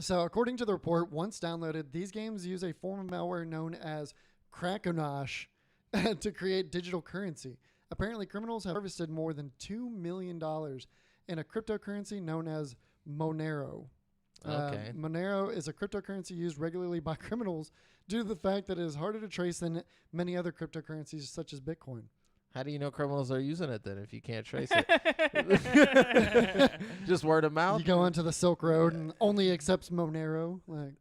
So, according to the report, once downloaded, these games use a form of malware known as Krakonosh to create digital currency. Apparently, criminals have harvested more than $2 million in a cryptocurrency known as Monero. Okay. Monero is a cryptocurrency used regularly by criminals due to the fact that it is harder to trace than many other cryptocurrencies such as Bitcoin. How do you know criminals are using it then if you can't trace it? Just word of mouth? You go onto the Silk Road and only accepts Monero. Like,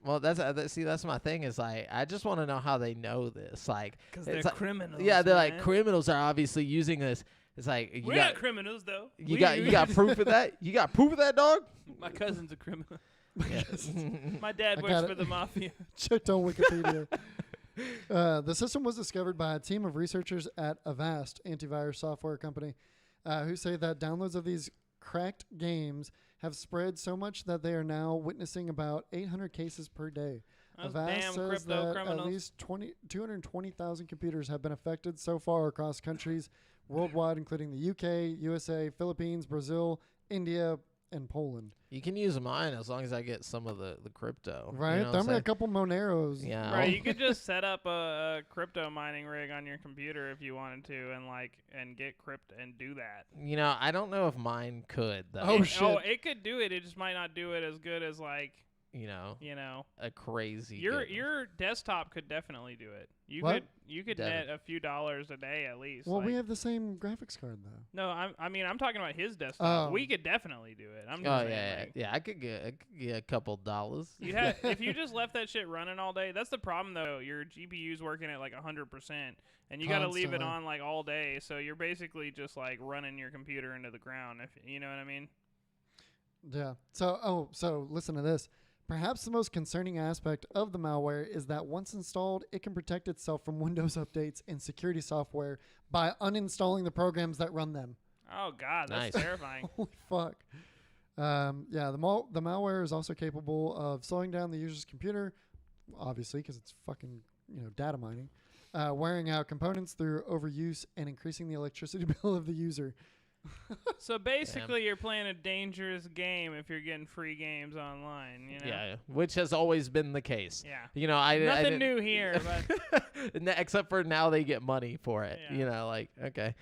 Well, that's my thing is like I just want to know how they know this. Like, Because it's they're like- criminals. yeah, they're like man. criminals are obviously using this. It's like you We're got not criminals, though. you got proof of that? You got proof of that, dog? My cousin's a criminal. Yeah. My dad I works got for it. the mafia. checked on Wikipedia. The system was discovered by a team of researchers at Avast, antivirus software company, who say that downloads of these cracked games have spread so much that they are now witnessing about 800 cases per day. Those Avast damn says crypto that at criminals. least 220,000 computers have been affected so far across countries worldwide, including the UK, USA, Philippines, Brazil, India, and Poland. You can use mine as long as I get some of the crypto. Right? You know what Throw I'm me a saying? couple Moneros. Yeah. Right, you could just set up a crypto mining rig on your computer if you wanted to, and get crypto and do that. You know, I don't know if mine could though. Oh, It- shit. Oh, it could do it. It just might not do it as good as You know, you know. a crazy. Your good one. your desktop could definitely do it. What? You could Devin. net a few dollars a day at least. Well, we like- have the same graphics card, though. no, I'm talking about his desktop. Oh. We could definitely do it. I'm Oh just yeah, saying, yeah, like, yeah. I could get a couple dollars. you have if you just left that shit running all day. That's the problem though. Your GPU's working at like 100%, and you got to leave it Constantly. on like all day. So you're basically just like running your computer into the ground. If you know what I mean. Yeah. So listen to this. Perhaps the most concerning aspect of the malware is that once installed, it can protect itself from Windows updates and security software by uninstalling the programs that run them. Oh God, that's Nice. terrifying. Holy fuck. Yeah, the malware is also capable of slowing down the user's computer, obviously, because it's fucking data mining, wearing out components through overuse and increasing the electricity bill of the user. So basically, you're playing a dangerous game if you're getting free games online. You know. Yeah, which has always been the case. Yeah. You know, I Nothing didn't- new here, but except for now they get money for it. Yeah. You know, like okay.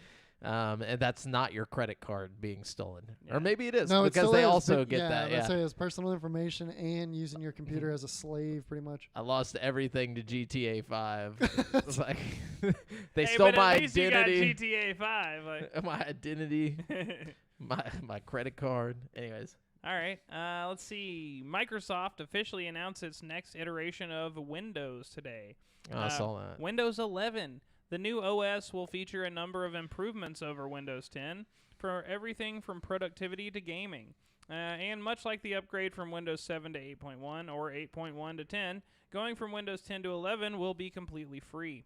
And that's not your credit card being stolen, Yeah. or maybe it is No, it because still they is, also but get yeah, that. they Yeah, say it's personal information and using your computer as a slave, pretty much. I lost everything to GTA 5. It's like they hey, stole but my at least identity, you got GTA 5. Like. my identity, my credit card. Anyways, All right. Let's see. Microsoft officially announced its next iteration of Windows today. I saw that. Windows 11. The new OS will feature a number of improvements over Windows 10 for everything from productivity to gaming. And much like the upgrade from Windows 7 to 8.1 or 8.1 to 10, going from Windows 10 to 11 will be completely free.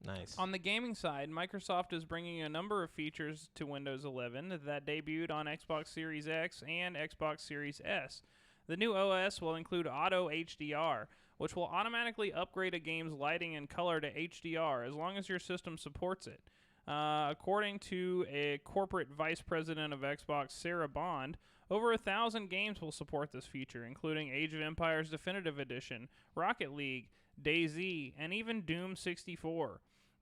Nice. On the gaming side, Microsoft is bringing a number of features to Windows 11 that debuted on Xbox Series X and Xbox Series S. The new OS will include Auto HDR, which will automatically upgrade a game's lighting and color to HDR as long as your system supports it. According to a corporate vice president of Xbox, Sarah Bond, over 1,000 games will support this feature, including Age of Empires Definitive Edition, Rocket League, DayZ, and even Doom 64.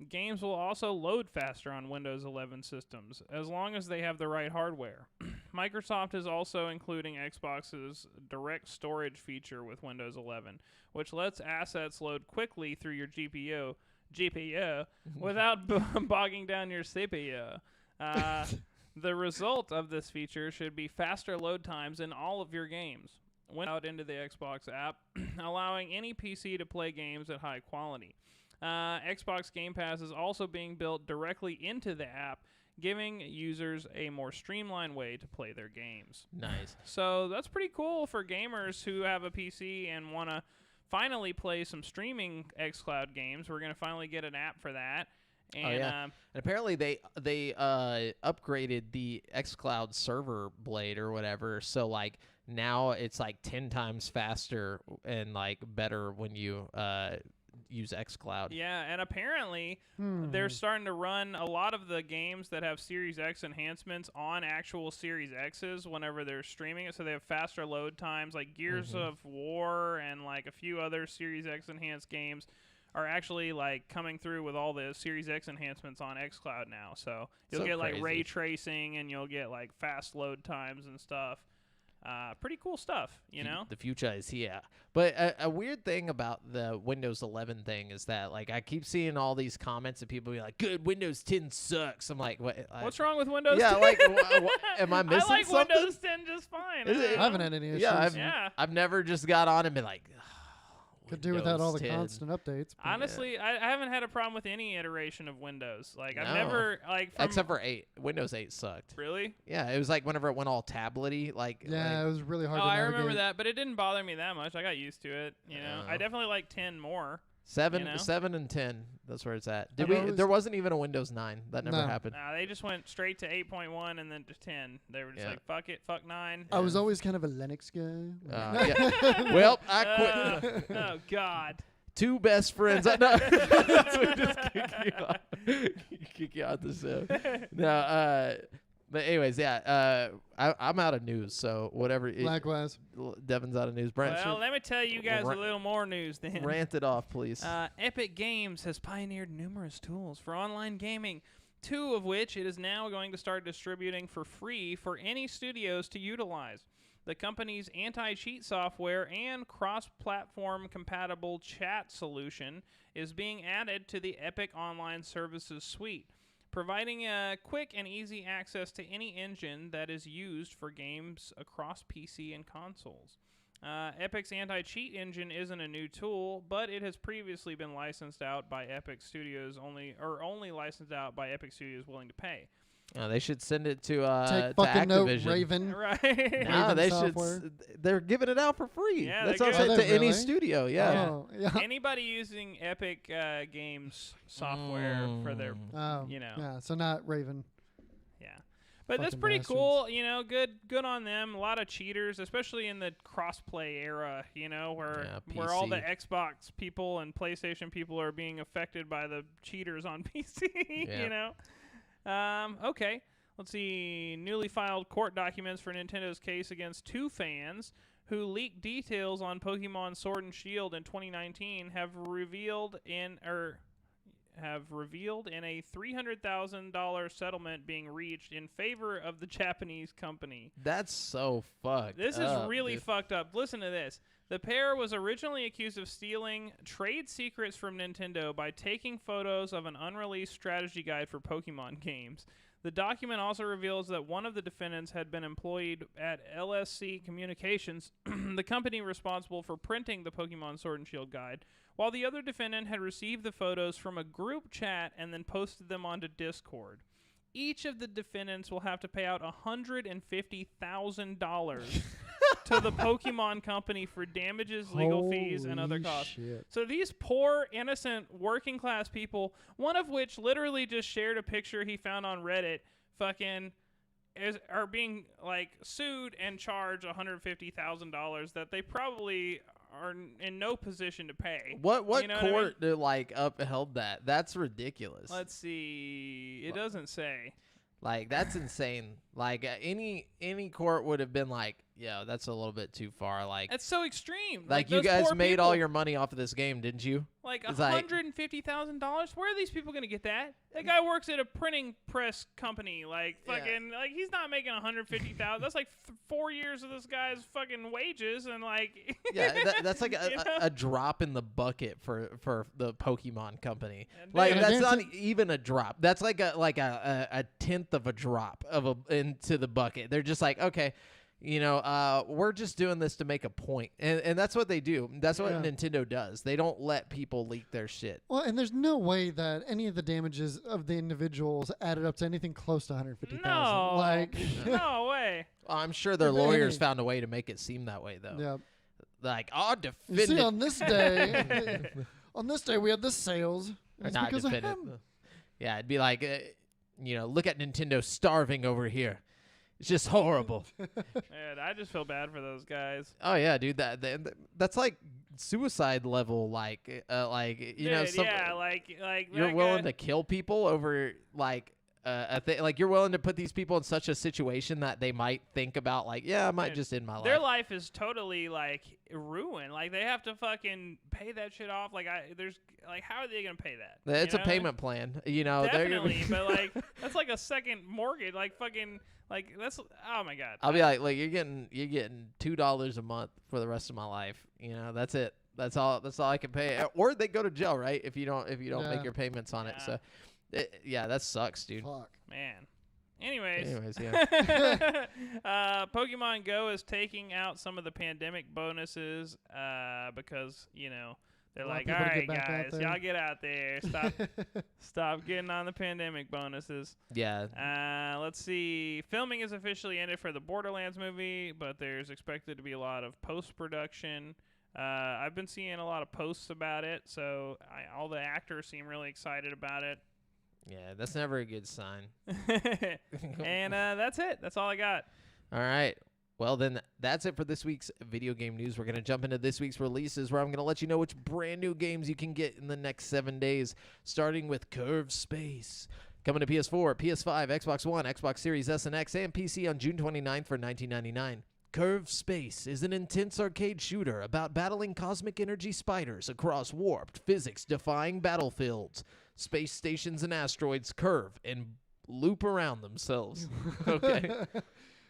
Games will also load faster on Windows 11 systems, as long as they have the right hardware. Microsoft is also including Xbox's direct storage feature with Windows 11, which lets assets load quickly through your GPU without bogging down your CPU. The result of this feature should be faster load times in all of your games. Went out into the Xbox app, allowing any PC to play games at high quality. Xbox Game Pass is also being built directly into the app, giving users a more streamlined way to play their games. Nice. So that's pretty cool for gamers who have a PC and want to finally play some streaming xCloud games. We're going to finally get an app for that. And, yeah. And apparently they upgraded the xCloud server blade or whatever. So like now it's like 10 times faster and like better when you use xCloud. yeah, and apparently they're starting to run a lot of the games that have Series X enhancements on actual Series X's whenever they're streaming it. So they have faster load times, like Gears of War and like a few other Series X enhanced games are actually like coming through with all the Series X enhancements on xCloud now. So you'll So get like ray crazy. tracing and you'll get like fast load times and stuff. Pretty cool stuff, you know. The future is here. But a weird thing about the Windows 11 thing is that, like, I keep seeing all these comments of people be like, "Good, Windows 10 sucks." I'm like, what? What's wrong with Windows? Yeah, 10? like, am I missing I like something? Windows 10 just fine. Is it- I haven't had any issues. Yeah, I've never just got on and been like, Could do without all the Windows 10. constant updates. but- Honestly, I haven't had a problem with any iteration of Windows. Like I've No. never like from, Except for 8. Windows 8 sucked. really. Yeah, it was like whenever it went all tablet-y, like Yeah, it was really hard Oh, to I navigate. remember that, but it didn't bother me that much. I got used to it. You know, I Oh. definitely like 10 more. 7, you know? 7 and 10. That's where it's at. I've always- There wasn't even a Windows 9. That never No. happened. They just went straight to 8.1 and then to 10. They were just Yeah. like, fuck it, fuck 9. I was always kind of a Linux guy. Yeah. Well, I quit. Oh God. Two best friends. No. So just kick you out the show. No, but anyways, yeah. I'm out of news, so whatever. Likewise. Devin's out of news. Brent, Well, let me tell you guys a little more news then. rant it off, please. Epic Games has pioneered numerous tools for online gaming, 2 of which it is now going to start distributing for free for any studios to utilize. The company's anti-cheat software and cross-platform compatible chat solution is being added to the Epic Online Services suite, providing quick and easy access to any engine that is used for games across PC and consoles. Epic's anti-cheat engine isn't a new tool, but it has previously been licensed out by Epic Studios only licensed out by Epic Studios willing to pay. They should send it to Take to fucking note, Activision. Raven. Right. No, Raven they software. should. They're giving it out for free. Yeah, That's they're what good. I'm Are saying they to any really? studio. Yeah. Oh, yeah. Anybody using Epic Games software for their, Oh, you know. Yeah, so not Raven. yeah. But that's Fucking pretty bastards. cool, you know, good on them. A lot of cheaters, especially in the crossplay era, you know, where Yeah, all the PC. Xbox people and PlayStation people are being affected by the cheaters on PC, Yeah. you know. Okay. Let's see. Newly filed court documents for Nintendo's case against 2 fans who leaked details on Pokemon Sword and Shield in 2019 have revealed in a $300,000 settlement being reached in favor of the Japanese company. That's so fucked. This is up, really dude. fucked up. Listen to this. The pair was originally accused of stealing trade secrets from Nintendo by taking photos of an unreleased strategy guide for Pokemon games. The document also reveals that one of the defendants had been employed at LSC Communications, the company responsible for printing the Pokemon Sword and Shield guide, while the other defendant had received the photos from a group chat and then posted them onto Discord. Each of the defendants will have to pay out $150,000 to the Pokemon company for damages, legal fees, and other Holy costs. shit. So these poor, innocent, working class people, one of which literally just shared a picture he found on Reddit, are being like sued and charged $150,000 that they probably are in no position to pay. What You know what I mean? court like upheld that? That's ridiculous. Let's see. It doesn't say. Like that's insane. Like any court would have been like, "Yo, that's a little bit too far." Like That's so extreme. like you those guys poor made all people, your money off of this game, didn't you? like it's like- $150,000. Where are these people gonna get that? That guy works at a printing press company. Like fucking, like he's not making $150,000. That's like 4 years of this guy's fucking wages, and like Yeah, that's like You know? a drop in the bucket for the Pokemon company. And Like dude, that's not guarantee- even a drop. That's like a tenth of a drop into the bucket. They're just like, okay, you know, we're just doing this to make a point, and that's what they do. That's what Yeah. Nintendo does. They don't let people leak their shit. Well, and there's no way that any of the damages of the individuals added up to anything close to 150,000. no, Like, no way. I'm sure their If lawyers any. found a way to make it seem that way, though. yeah. Like, oh, You see, defendant, on this day, on this day we had this sales. or It's not because of defendant. him. Yeah, it'd be like, you know, look at Nintendo starving over here. It's just horrible. Man, I just feel bad for those guys. Oh yeah, dude. That's like suicide level. Like you know, Dude, some, yeah, like you're that willing guy- to kill people over like like you're willing to put these people in such a situation that they might think about like, yeah, I might Dude, just end my Their life. life is totally like ruined. Like they have to fucking pay that shit off. Like there's like how are they gonna pay that? It's You a know? payment plan, you know. they're gonna Definitely, be- but like that's like a second mortgage. Like fucking like that's oh my god. I'll be like you're getting $2 a month for the rest of my life. You know, that's it. That's all I can pay. Or they go to jail, right? If you don't Yeah. make your payments on it. So, that sucks, dude. Fuck. Man. Anyways, yeah. Pokemon Go is taking out some of the pandemic bonuses because they're A lot of like, all people to right, get back out guys, there." y'all get out there, stop getting on the pandemic bonuses. Yeah. Let's see. Filming is officially ended for the Borderlands movie, but there's expected to be a lot of post-production. I've been seeing a lot of posts about it, so all the actors seem really excited about it. Yeah, that's never a good sign. And that's it. That's all I got. All right. Well, then that's it for this week's video game news. We're going to jump into this week's releases where I'm going to let you know which brand new games you can get in the next 7 days, starting with Curve Space. Coming to PS4, PS5, Xbox One, Xbox Series S and X, and PC on June 29th for $19.99. Curve Space is an intense arcade shooter about battling cosmic energy spiders across warped, physics-defying battlefields. Space stations and asteroids curve and loop around themselves. Okay.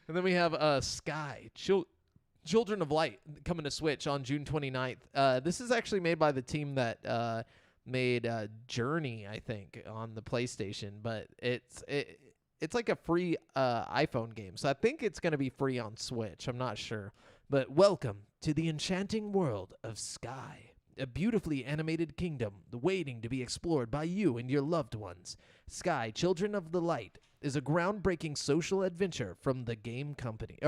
And then we have Sky, Children of Light, coming to Switch on June 29th. This is actually made by the team that made Journey, I think, on the PlayStation, but it's like a free iPhone game, so I think it's going to be free on Switch. I'm not sure. But welcome to the enchanting world of Sky, a beautifully animated kingdom waiting to be explored by you and your loved ones. Sky, Children of the Light, is a groundbreaking social adventure from that game company.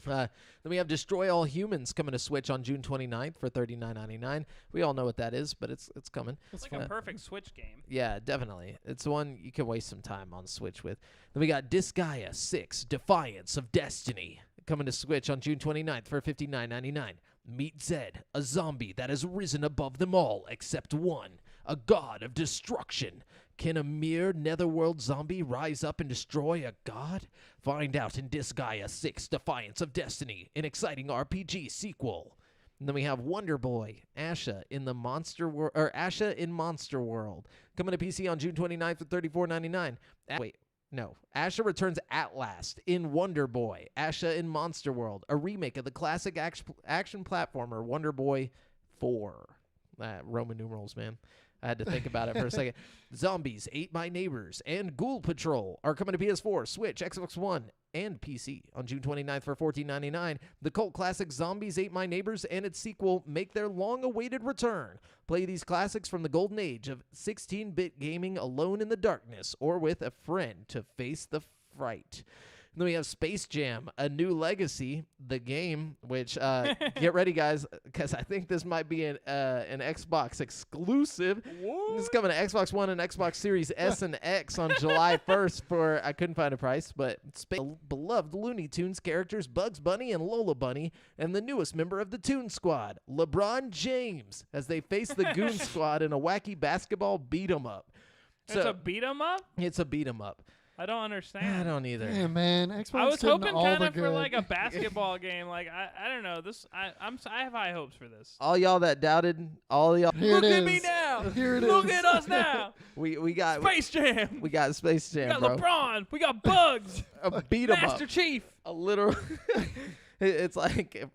Then we have Destroy All Humans coming to Switch on June 29th for $39.99. We all know what that is, but it's coming. It's like a perfect Switch game. Yeah, definitely. It's one you can waste some time on Switch with. Then we got Disgaea 6, Defiance of Destiny, coming to Switch on June 29th for $59.99. Meet Zed, a zombie that has risen above them all except one, a god of destruction. Can a mere netherworld zombie rise up and destroy a god? Find out in Disgaea 6, Defiance of Destiny, an exciting RPG sequel. And then we have Wonder Boy, Asha in Monster World, coming to PC on June 29th for $34.99. Asha returns at last in Wonder Boy, Asha in Monster World, a remake of the classic action platformer Wonder Boy 4. Roman numerals, man. I had to think about it for a second. Zombies Ate My Neighbors and Ghoul Patrol are coming to PS4, Switch, Xbox One, and PC on June 29th for $14.99. The cult classic Zombies Ate My Neighbors and its sequel make their long-awaited return. Play these classics from the golden age of 16-bit gaming alone in the darkness or with a friend to face the fright. And then we have Space Jam, A New Legacy, the game, which, get ready, guys, because I think this might be an Xbox exclusive. This is coming to Xbox One and Xbox Series S and X on July 1st for, I couldn't find a price, but beloved Looney Tunes characters Bugs Bunny and Lola Bunny, and the newest member of the Toon Squad, LeBron James, as they face the Goon Squad in a wacky basketball beat-em-up. It's a beat 'em up? It's a beat-em-up. I don't understand. I don't either. Yeah, man. Xbox I was getting hoping all kind the of for good. like a basketball game. Like I don't know. I have high hopes for this. All y'all that doubted, all y'all. Here Look it at is. me now. Here it Look is. at us now. We got Space Jam. we got Space We Jam, got bro. LeBron. We got Bugs. A beat 'em up. Master Chief. A literal. It's like it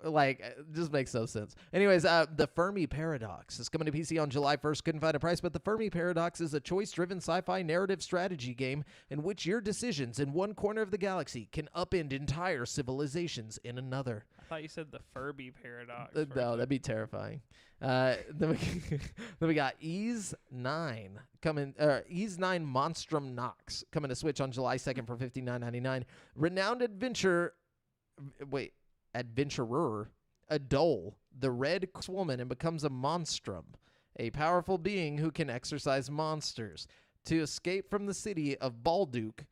just makes no sense. Anyways, the Fermi Paradox is coming to PC on July 1st. Couldn't find a price, but the Fermi Paradox is a choice-driven sci-fi narrative strategy game in which your decisions in one corner of the galaxy can upend entire civilizations in another. I thought you said the Furby paradox. No, that'd be terrifying. Then we got Ease 9 coming. Ease 9 Monstrum Nox coming to Switch on July 2nd for $59.99. Renowned adventurer Adole, the red woman, and becomes a monstrum, a powerful being who can exorcise monsters. To escape from the city of Balduke,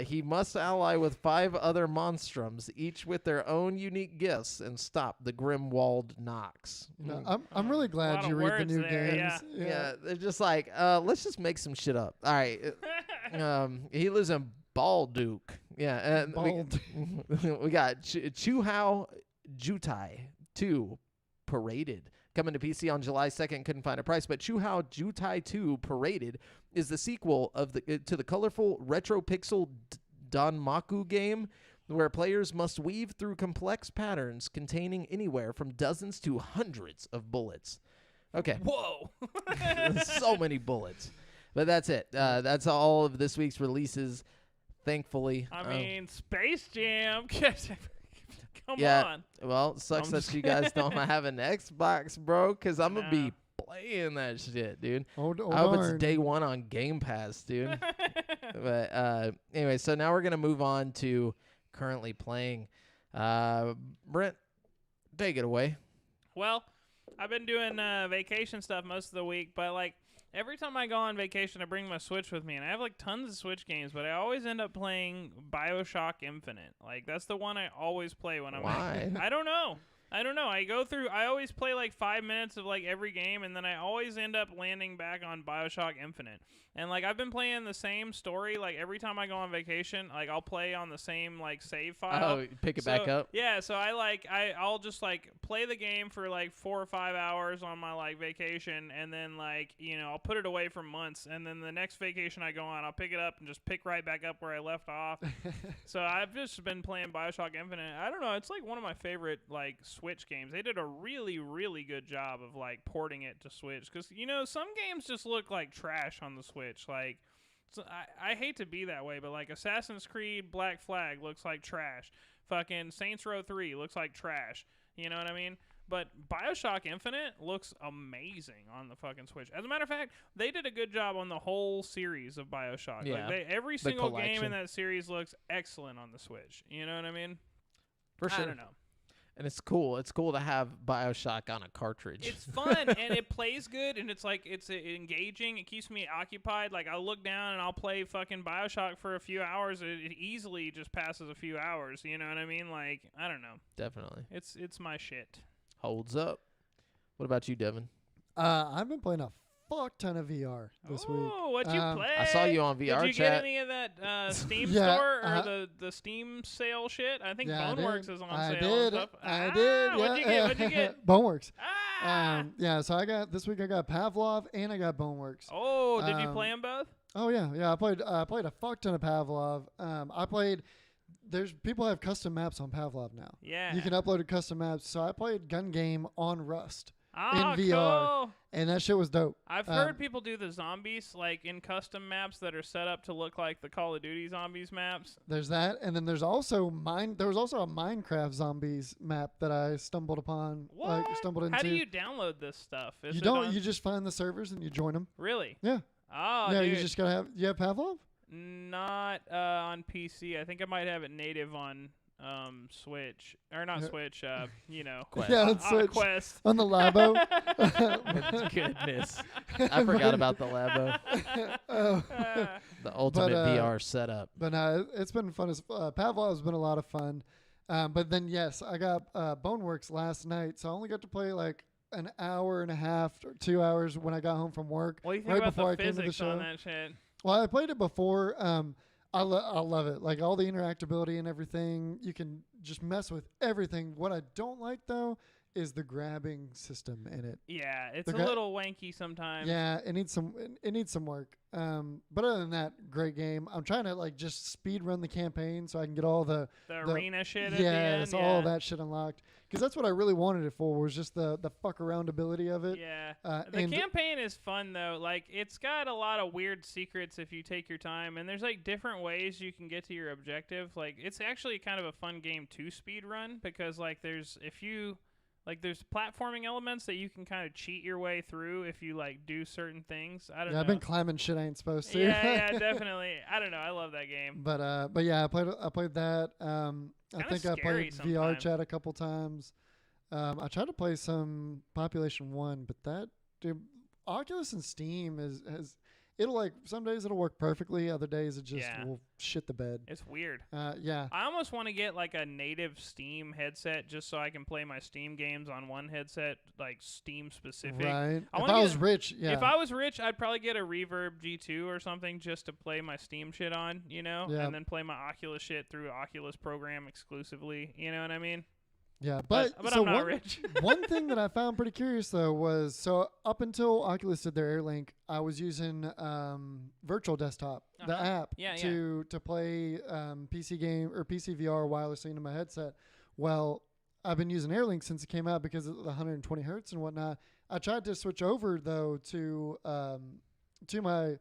He must ally with 5 other monstrums, each with their own unique gifts, and stop the Grimwald Nox. I'm really A glad lot you of read the words new there, games. Yeah, they're just like, let's just make some shit up. All right. He lives in Balduke. Yeah. And we got Chuhao Jutai 2 Paraded. Coming to PC on July 2nd, couldn't find a price, but Chuhao Jutai 2 Paraded is the sequel of to the colorful retro pixel Danmaku game, where players must weave through complex patterns containing anywhere from dozens to hundreds of bullets. Okay. Whoa. So many bullets. But that's it. That's all of this week's releases, thankfully. I mean, Space Jam. Come Yeah. on. Well, sucks I'm that just you guys don't have an Xbox, bro, because I'm going to No. be playing that shit, dude. Oh, I hope it's darn. day one on Game Pass, dude. But anyway, so now we're going to move on to currently playing. Brent, take it away. Well, I've been doing vacation stuff most of the week, but like every time I go on vacation, I bring my Switch with me, and I have like tons of Switch games, but I always end up playing BioShock Infinite. Like that's the one I always play when I'm. Why? I don't know. I always play like 5 minutes of like every game, and then I always end up landing back on BioShock Infinite. And like I've been playing the same story like every time I go on vacation. Like I'll play on the same like save file. Oh, pick it back up? Yeah, so I'll just like play the game for like 4 or 5 hours on my like vacation, and then like I'll put it away for months, and then the next vacation I go on, I'll pick it up and just pick right back up where I left off. So I've just been playing BioShock Infinite. I don't know, it's like one of my favorite like Switch games. They did a really really good job of like porting it to Switch, because some games just look like trash on the Switch. Like, so I hate to be that way, but like Assassin's Creed Black Flag looks like trash. Fucking Saints Row 3 looks like trash. You know what I mean? But BioShock Infinite looks amazing on the fucking Switch. As a matter of fact, they did a good job on the whole series of BioShock. Yeah, Like every single game collection. in that series looks excellent on the Switch. You know what I mean? For sure. I don't know. And it's cool. It's cool to have BioShock on a cartridge. It's fun, and it plays good, and it's like it's engaging. It keeps me occupied. Like I'll look down and I'll play fucking BioShock for a few hours. It easily just passes a few hours. You know what I mean? Like I don't know. Definitely. It's my shit. Holds up. What about you, Devin? I've been playing a fuck ton of VR this week. Oh, what you play? I saw you on VR Did you chat. get any of that Steam Yeah, store or the Steam sale shit? I think Yeah, I Boneworks did. is on I sale did. and stuff. I did. What'd you yeah. get? What'd you get? Boneworks. Ah! Yeah, so this week I got Pavlov and I got Boneworks. Oh, did you play them both? Oh yeah. I played a fuck ton of Pavlov. People have custom maps on Pavlov now. Yeah. You can upload a custom maps. So I played Gun Game on Rust Oh, in VR, cool. and that shit was dope. I've heard people do the zombies like in custom maps that are set up to look like the Call of Duty zombies maps. There's that, and then there's also There was also a Minecraft zombies map that I stumbled upon. What? Stumbled into. How do you download this stuff? Is You it don't. on- You just find the servers and you join them. really? Yeah. Oh, yeah. dude. You just gotta have. You have Pavlov? Not on PC. I think I might have it native on Switch or not Yeah. Switch. Quest. Yeah, on Switch. Quest. On the Labo. Goodness. I forgot about the Labo. Oh. The ultimate But, VR setup. But it's been fun. Pavlov has been a lot of fun. But then, yes, I got Boneworks last night, so I only got to play like an hour and a half or 2 hours when I got home from work. What do you think right about before the I came to the physics show. on that shit? Well, I played it before. I love it. Like all the interactability and everything. You can just mess with everything. What I don't like though is the grabbing system in it. Yeah, it's The a gra- little wanky sometimes. Yeah, it needs some work. But other than that, great game. I'm trying to like just speed run the campaign so I can get all the arena shit at the yes, end. all yeah. that shit unlocked. Because that's what I really wanted it for, was just the fuck around ability of it. Yeah. The and campaign is fun though. Like it's got a lot of weird secrets if you take your time, and there's like different ways you can get to your objective. Like it's actually kind of a fun game to speed run, because like there's platforming elements that you can kind of cheat your way through if you like do certain things. I don't know. I've been climbing shit I ain't supposed to. Yeah, definitely. I don't know. I love that game. But yeah, I played that. I think I scary played VR sometimes. chat a couple times. I tried to play some Population 1, but dude, Oculus and Steam it'll like some days it'll work perfectly, other days it just Yeah. will shit the bed. It's weird. Yeah. I almost want to get like a native Steam headset just so I can play my Steam games on one headset, like Steam specific. Right. I If wanna I get was a- rich, yeah. If I was rich, I'd probably get a Reverb G2 or something just to play my Steam shit on, you know, Yeah. and then play my Oculus shit through Oculus program exclusively. You know what I mean? yeah, but But so I'm not one, rich. one thing that I found pretty curious though was so up until Oculus did their AirLink, I was using Virtual Desktop, the Uh-huh. app, Yeah, yeah. to play PC game or PC VR wirelessly into my headset. Well, I've been using AirLink since it came out because of the 120 hertz and whatnot. I tried to switch over though to my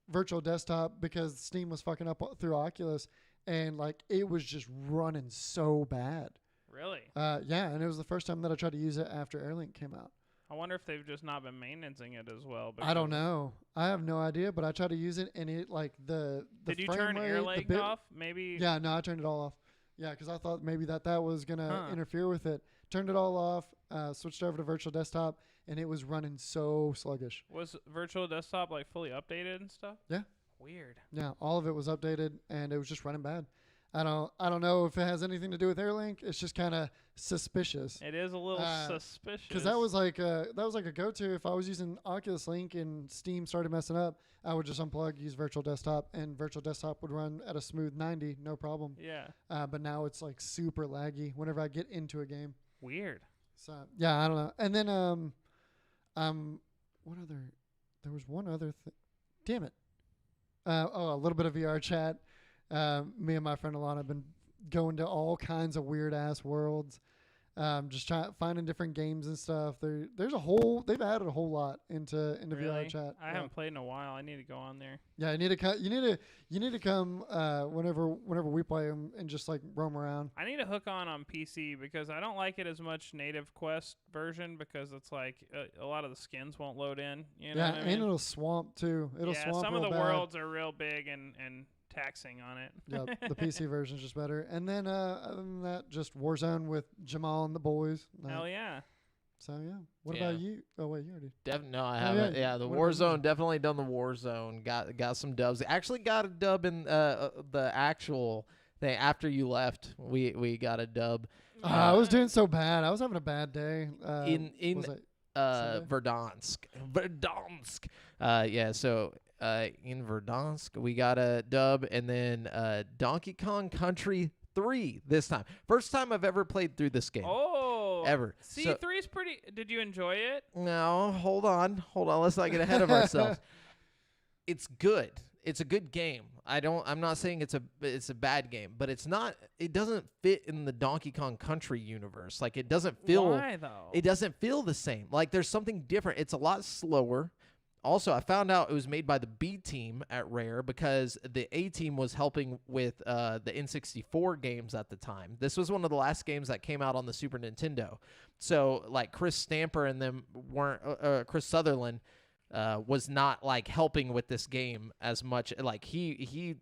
Virtual Desktop because Steam was fucking up through Oculus, and like it was just running so bad. Really? Yeah, and it was the first time that I tried to use it after AirLink came out. I wonder if they've just not been maintaining it as well. I don't because- know. I have no idea, but I tried to use it, and it like the Did you frame turn rate, the AirLink bit- off? Maybe. Yeah, no, I turned it all off. Yeah, because I thought maybe that was gonna Huh. interfere with it. Turned it all off. Switched over to Virtual Desktop, and it was running so sluggish. Was Virtual Desktop like fully updated and stuff? Yeah. Weird. Yeah, all of it was updated, and it was just running bad. I don't know if it has anything to do with AirLink. It's just kind of suspicious. It is a little Uh, suspicious. Because that was like a go-to. If I was using Oculus Link and Steam started messing up, I would just unplug, use Virtual Desktop, and Virtual Desktop would run at a smooth 90, no problem. Yeah. But now it's like super laggy whenever I get into a game. Weird. So yeah, I don't know. And then what other? There was one other thing. Damn it. A little bit of VR chat. Me and my friend Alana have been going to all kinds of weird ass worlds. Just finding different games and stuff. They've added a whole lot into Really? VR chat. I haven't played in a while. I need to go on there. Yeah, you need to come whenever we play them and just like roam around. I need to hook on PC because I don't like it as much native Quest version because it's like a lot of the skins won't load in. You know Yeah, what I and mean? it'll swamp too. It'll yeah, swamp some of real the bad. worlds are real big and taxing on it. Yep, the PC version's just better. And then other than that, just Warzone with Jamal and the boys. Hell yeah. So yeah. What Yeah. about you? Oh wait, you already. No, I Oh, haven't. yeah. Yeah, the What about you? Warzone, definitely done the Warzone. Got some dubs. Actually got a dub in the actual thing after you left. We got a dub. I was doing so bad. I was having a bad day. In was it? Sunday? Verdansk. Yeah, so in Verdansk we got a dub, and then Donkey Kong Country 3 this time. First time I've ever played through this game. Oh. Ever. So- C3 is pretty. Did you enjoy it? No, hold on. Let's not get ahead of ourselves. It's good. It's a good game. I'm not saying it's a bad game, but it doesn't fit in the Donkey Kong Country universe. Like it doesn't feel Why though? it doesn't feel the same. Like there's something different. It's a lot slower. Also, I found out it was made by the B team at Rare because the A team was helping with the N64 games at the time. This was one of the last games that came out on the Super Nintendo. So, like Chris Stamper and them weren't Chris Sutherland was not like helping with this game as much. Like he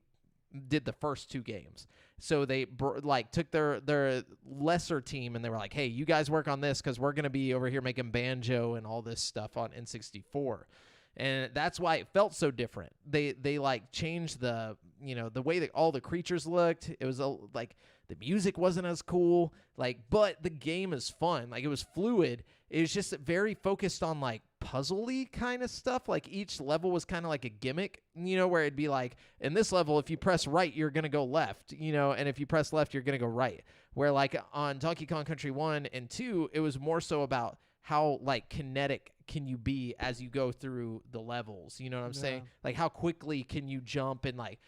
did the first two games. So they took their lesser team and they were like, "Hey, you guys work on this because we're gonna be over here making Banjo and all this stuff on N64." And that's why it felt so different. They like changed the way that all the creatures looked. It was like the music wasn't as cool. But the game is fun. Like it was fluid. It was just very focused on like puzzle-y kind of stuff. Like each level was kind of like a gimmick, where it'd be like, in this level, if you press right, you're gonna go left, and if you press left, you're gonna go right. Where like on Donkey Kong Country 1 and 2, it was more so about how like kinetic can you be as you go through the levels, you know what I'm saying? Like how quickly can you jump and like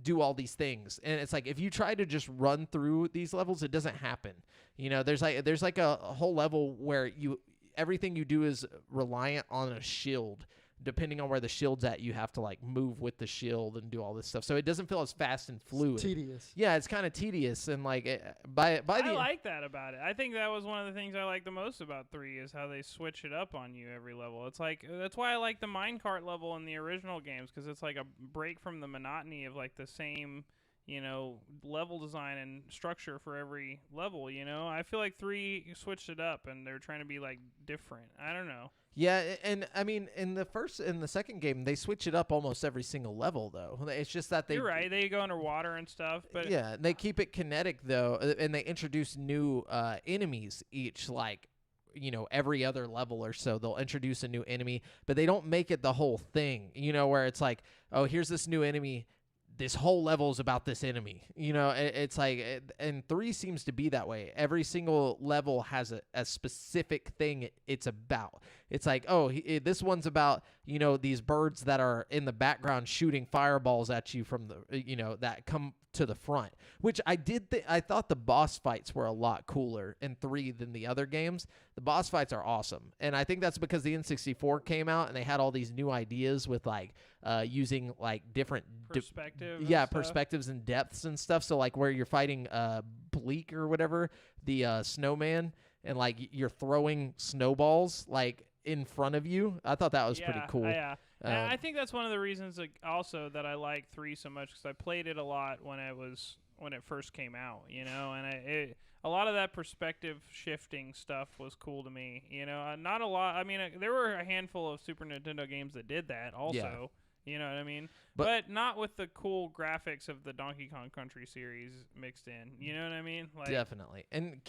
do all these things. And it's like if you try to just run through these levels, it doesn't happen. There's like a whole level where everything you do is reliant on a shield. Depending on where the shield's at, you have to like move with the shield and do all this stuff. So it doesn't feel as fast and fluid. It's tedious. Yeah, it's kind of tedious and like I like that about it. I think that was one of the things I like the most about 3 is how they switch it up on you every level. It's like that's why I like the minecart level in the original games because it's like a break from the monotony of like the same, level design and structure for every level. I feel like 3 switched it up and they're trying to be like different. I don't know. Yeah, and I mean, in the second game, they switch it up almost every single level, though. It's just that You're right. They go underwater and stuff, but yeah, they keep it kinetic though, and they introduce new enemies each, like every other level or so. They'll introduce a new enemy, but they don't make it the whole thing. Where it's like, oh, here's this new enemy. This whole level is about this enemy. It's like, and 3 seems to be that way. Every single level has a specific thing it's about. It's like, oh, this one's about, these birds that are in the background shooting fireballs at you from the, that come to the front, which I thought the boss fights were a lot cooler in 3 than the other games. The boss fights are awesome. And I think that's because the N64 came out and they had all these new ideas with like using like different perspectives and depths and stuff. So like where you're fighting Bleak or whatever, the snowman, and like you're throwing snowballs like in front of you. I thought that was pretty cool. Yeah. And I think that's one of the reasons also that I like 3 so much, because I played it a lot when it first came out, and a lot of that perspective shifting stuff was cool to me. Not a lot. I mean, there were a handful of Super Nintendo games that did that also. Yeah. You know what I mean? But not with the cool graphics of the Donkey Kong Country series mixed in. You know what I mean? Like, definitely. And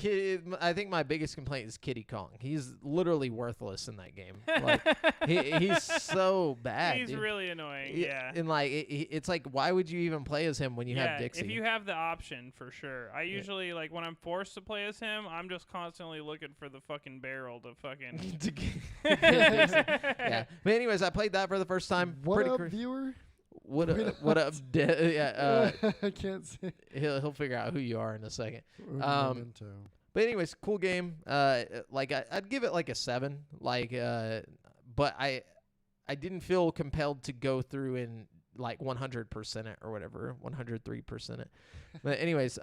I think my biggest complaint is Kiddy Kong. He's literally worthless in that game. Like he's so bad. He's really annoying. Yeah. And like it's like, why would you even play as him when you have Dixie? If you have the option, for sure. I usually like when I'm forced to play as him, I'm just constantly looking for the fucking barrel to fucking to get Dixie. Yeah. But anyways, I played that for the first time. What up, viewer? What up? Yeah, I can't say. He'll figure out who you are in a second. Memento. But anyways, cool game. Like I'd give it like a 7. Like, but I didn't feel compelled to go through and like 100% it or whatever, 103% it. But anyways,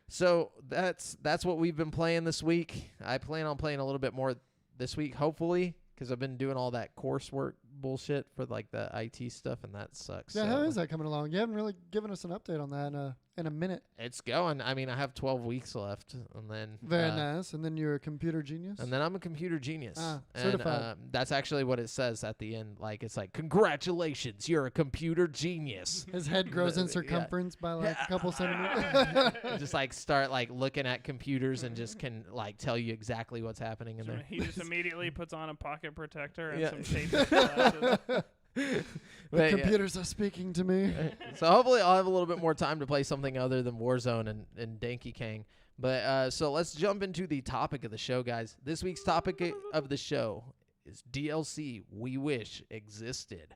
so that's what we've been playing this week. I plan on playing a little bit more this week, hopefully, because I've been doing all that coursework bullshit for like the IT stuff, and that sucks. Yeah, how is that coming along? You haven't really given us an update on that in a minute. It's going. I mean, I have 12 weeks left, and then very nice. And then you're a computer genius. And then I'm a computer genius. Certified. That's actually what it says at the end. Like it's like, congratulations, you're a computer genius. His head grows in circumference by like a couple centimeters. Just like start like looking at computers and just can like tell you exactly what's happening in there. He just immediately puts on a pocket protector and some safety glasses. The computers are speaking to me. So hopefully I'll have a little bit more time to play something other than Warzone and Donkey Kong. But so let's jump into the topic of the show, guys. This week's topic of the show is DLC we wish existed.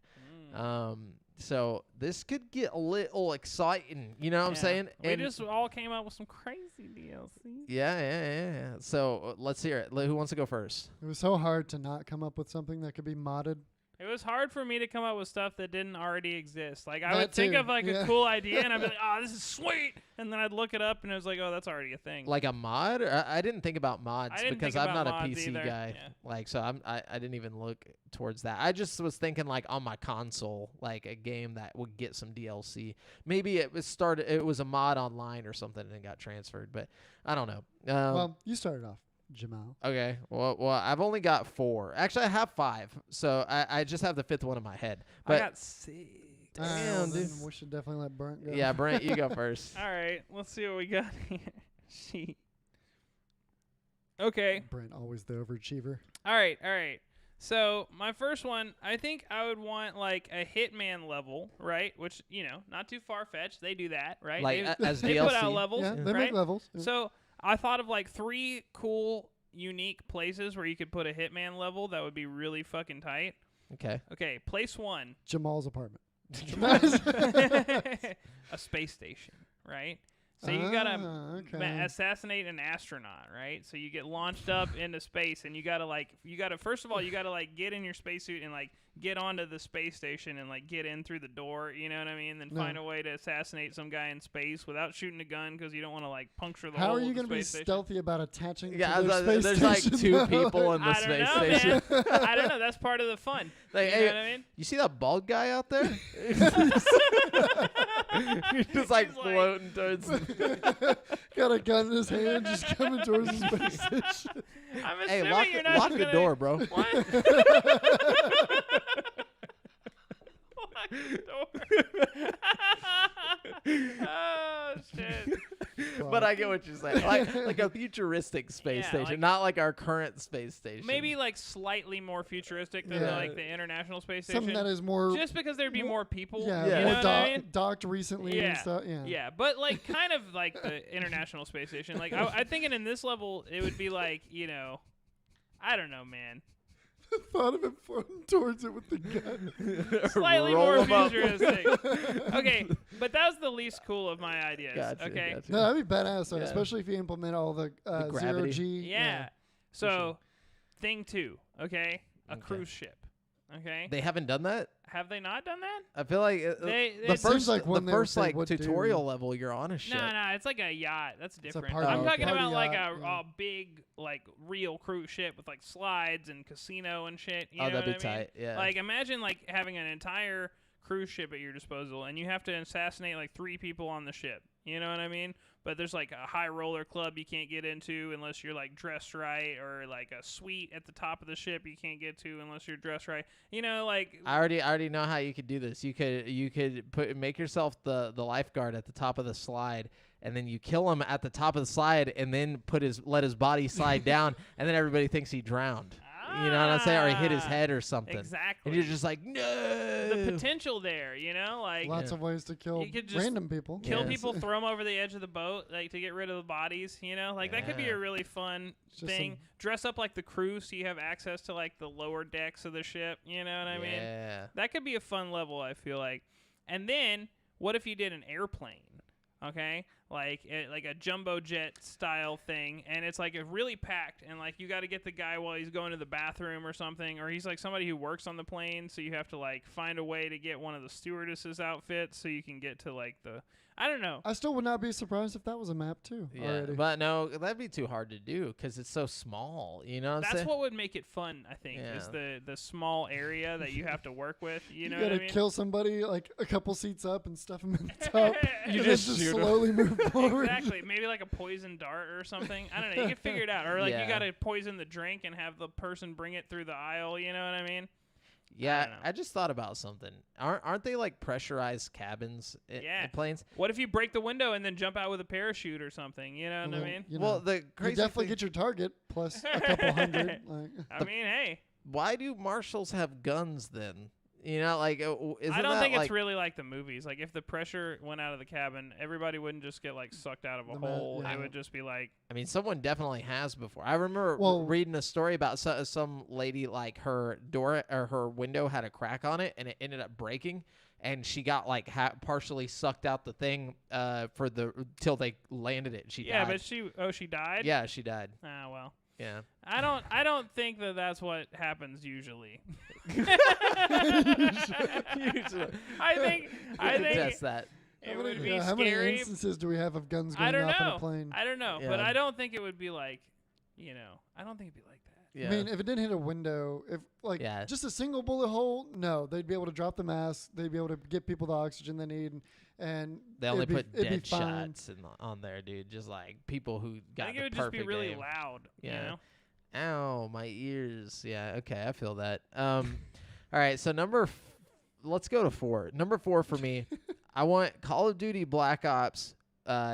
So this could get a little exciting. You know what I'm saying? We just all came up with some crazy DLC. Yeah. So let's hear it. Who wants to go first? It was so hard to not come up with something that could be modded. It was hard for me to come up with stuff that didn't already exist. Like, I That would think too, of, like, yeah. a cool idea, and I'd be like, oh, this is sweet! And then I'd look it up, and it was like, oh, that's already a thing. Like a mod? I didn't think about mods because I'm not a PC either. guy. Yeah. Like, so I didn't even look towards that. I just was thinking, like, on my console, like, a game that would get some DLC. Maybe it was a mod online or something and it got transferred, but I don't know. Well, you started off, Jamal. Okay. Well, I've only got 4. Actually, I have 5. So I just have the 5th one in my head. But I got 6. Damn, dude. We should definitely let Brent go. Yeah, Brent, you go first. All right, let's see what we got here. Sheet. Okay. Brent, always the overachiever. All right. So my first one, I think I would want like a Hitman level, right? Which, not too far-fetched. They do that, right? Like as they DLC? put out levels, Yeah, they right? make levels. Yeah. So I thought of like 3 cool, unique places where you could put a Hitman level that would be really fucking tight. Okay, place 1. Jamal's apartment. A space station, right? So you gotta assassinate an astronaut, right? So you get launched up into space, and you gotta first of all, you gotta like get in your spacesuit and like get onto the space station and like get in through the door. You know what I mean? Then No. find a way to assassinate some guy in space without shooting a gun because you don't want to like puncture the How hole are you of the going to be space station. stealthy about attaching Yeah, to their space there's like station, 2 though? people in the I don't space know, station. man. I don't know. That's part of the fun. Like, You hey, know what I mean? you see that bald guy out there? He's just like He's like- floating towards. Got a gun in his hand, just coming towards the space station. I'm Hey, assuming you're not lock just the gonna- door, bro. What? Lock the door. Oh shit. But I get what you're saying. Like a futuristic space Yeah, station, like- not like our current space station. Maybe like slightly more futuristic than Yeah. like the International Space Station. Something that is more, just because there'd be more people. yeah, Yeah. You more know what I mean? docked recently and Yeah. stuff. Yeah. Yeah, but like kind of like the International Space Station. Like I'm thinking in this level, it would be like, you know, I don't know, man. Thought of him floating towards it with the gun. Slightly Roll more 'em up. futuristic. Okay, but that was the least cool of my ideas. Gotcha, okay. gotcha. No, that'd be badass, though, Yeah. especially if you implement all the, zero gravity. G. Yeah. So, sure. thing 2, okay, a Okay. cruise ship. Okay. They haven't done that. Have they not done that? I feel like They the seems first like one the they first they like would do. tutorial level, you're on a ship. No, it's like a yacht. That's different. party- I'm talking party about like yacht, a, yeah. a big, like real cruise ship with like slides and casino and shit. You Oh, know that'd be what I mean? tight. Yeah. Like imagine like having an entire cruise ship at your disposal and you have to assassinate like 3 people on the ship. You know what I mean? But there's like a high roller club you can't get into unless you're like dressed right, or like a suite at the top of the ship you can't get to unless you're dressed right. You know, like I already know how you could do this. You could make yourself the lifeguard at the top of the slide, and then you kill him at the top of the slide, and then let his body slide down, and then everybody thinks he drowned. You know what I'm saying? Or he hit his head or something. Exactly. And you're just like, no. the potential there, you know, like Lots Yeah. of ways to kill You could just random people. kill Yes. people, throw them over the edge of the boat, like to get rid of the bodies. You know, like that could be Yeah. a really fun It's just thing. some- Dress up like the crew, so you have access to like the lower decks of the ship. You know what I mean? Yeah. That could be a fun level, I feel like. And then, what if you did an airplane? Okay, like a jumbo jet style thing, and it's like really packed, and like you got to get the guy while he's going to the bathroom or something, or he's like somebody who works on the plane, so you have to like find a way to get one of the stewardesses' outfits so you can get to like the, I don't know. I still would not be surprised if that was a map too. Yeah, Already. but no, that'd be too hard to do because it's so small. You know what I'm That's saying? what would make it fun, I think, is the small area that you have to work with. You know gotta what I mean? kill somebody like a couple seats up and stuff them in the top. You and just then shoot 'em. slowly move forward. Exactly. Maybe like a poison dart or something. I don't know. You can figure it out. Or like Yeah. you got to poison the drink and have the person bring it through the aisle. You know what I mean? Yeah, don't know. I just thought about something. Aren't they like pressurized cabins in Yeah. planes? What if you break the window and then jump out with a parachute or something? You know what I mean? You Well, know, the you crazy definitely thing, get your target plus a couple hundred. Like, I mean, hey, why do marshals have guns then? You know, like isn't I don't that think like, it's really like the movies. Like if the pressure went out of the cabin, everybody wouldn't just get like sucked out of a The hole. yeah. It would just be like, I mean, someone definitely has before. I remember Well- reading a story about some lady, like her door or her window had a crack on it, and it ended up breaking, and she got like partially sucked out the thing for the till they landed it. She yeah, died. but she died. Yeah, she died. Ah, well. Yeah. I don't think that that's what happens usually. I think Test that. it how many, would be how many scary. instances do we have of guns I going don't off on know. a plane? I don't know, but Yeah. I don't think it would be like, you know, I don't think it'd be like that. Yeah. I mean, if it didn't hit a window, if like Yeah. just a single bullet hole, no, they'd be able to drop the mask. They'd be able to get people the oxygen they need, and they only put it'd be dead fine. shots on there, dude. Just like people who got I think the it would just be perfect really aim. loud. Yeah. You know? Ow, my ears. Yeah, okay, I feel that. All right, so let's go to 4. Number 4 for me, I want Call of Duty Black Ops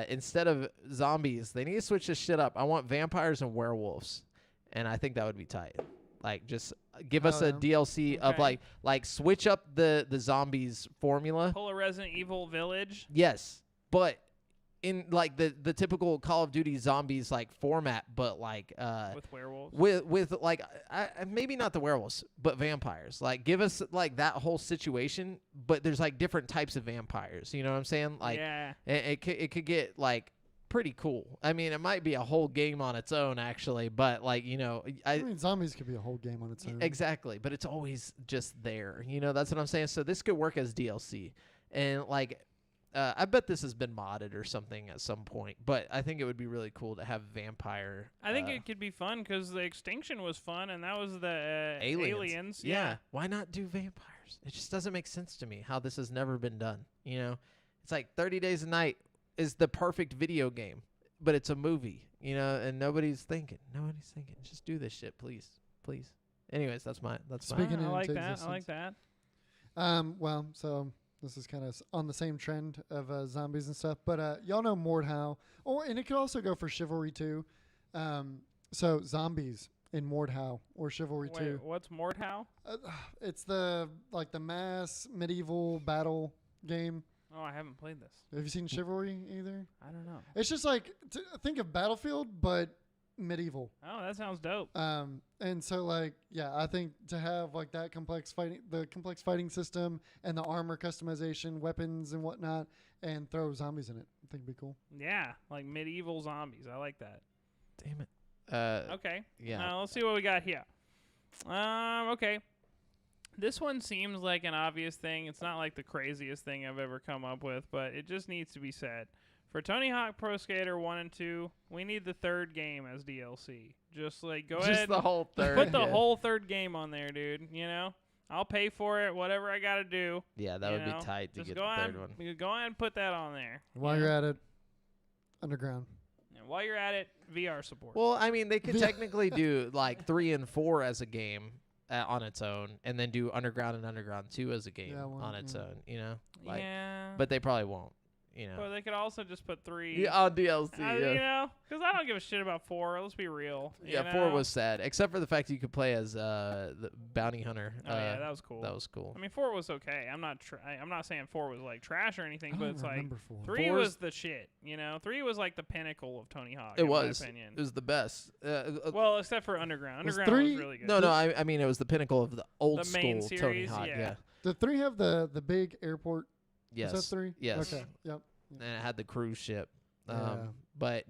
instead of zombies. They need to switch this shit up. I want vampires and werewolves, and I think that would be tight. Like, just give us Oh, a yeah. DLC of Okay. like switch up the zombies formula. Pull a Resident Evil Village. Yes, but in like the typical Call of Duty zombies like format, but like With werewolves. with like maybe not the werewolves, but vampires. Like give us like that whole situation, but there's like different types of vampires. You know what I'm saying? Like yeah. it could get like pretty cool. I mean, it might be a whole game on its own, actually, but like I mean, zombies could be a whole game on its own. exactly. But it's always just there. That's what I'm saying. So this could work as DLC, and like. I bet this has been modded or something at some point, but I think it would be really cool to have vampire. I think it could be fun because the Extinction was fun, and that was the aliens. Yeah. Why not do vampires? It just doesn't make sense to me how this has never been done. It's like 30 Days a Night is the perfect video game, but it's a movie, and nobody's thinking. Just do this shit, please. Anyways, that's Speaking I like into that. existence. I like that. Well, so this is kind of on the same trend of zombies and stuff, but y'all know Mordhau, and it could also go for Chivalry 2. So zombies in Mordhau or Chivalry 2. Wait, what's Mordhau? It's the mass medieval battle game. Oh, I haven't played this. Have you seen Chivalry either? I don't know. It's just like think of Battlefield, but medieval. Oh, that sounds dope. And so like, yeah, I think to have like that complex fighting system and the armor customization, weapons and whatnot, and throw zombies in it, I think it'd be cool. Yeah, like medieval zombies. I like that. Damn it. Okay. Yeah. Let's see what we got here. Okay. This one seems like an obvious thing. It's not like the craziest thing I've ever come up with, but it just needs to be said. For Tony Hawk Pro Skater 1 and 2, we need the third game as DLC. Just like go ahead. Just the whole third. Put the whole third game on there, dude. I'll pay for it, whatever I got to do. Yeah, that would be tight to Just get go the on, third one. Go ahead and put that on there. While you're at it, Underground. And while you're at it, VR support. Well, I mean, they could technically do like 3 and 4 as a game on its own, and then do Underground and Underground 2 as a game on its own. Like, yeah. but they probably won't. Or they could also just put 3. Yeah, on DLC. Because I don't give a shit about 4. Let's be real. Yeah, 4 was sad, except for the fact you could play as the bounty hunter. Oh yeah, that was cool. That was cool. I mean, 4 was okay. I'm not saying 4 was like trash or anything, but it's like 4. 3 was the shit. 3 was like the pinnacle of Tony Hawk. It in was. my opinion. It was the best. Well, except for Underground. Was Underground 3 was really good. No, I mean it was the pinnacle of the old The main school Tony series, Hawk. yeah. Did 3 have the big airport? Yes. Is that 3? Yes. Okay. Yep. And it had the cruise ship. Yeah. But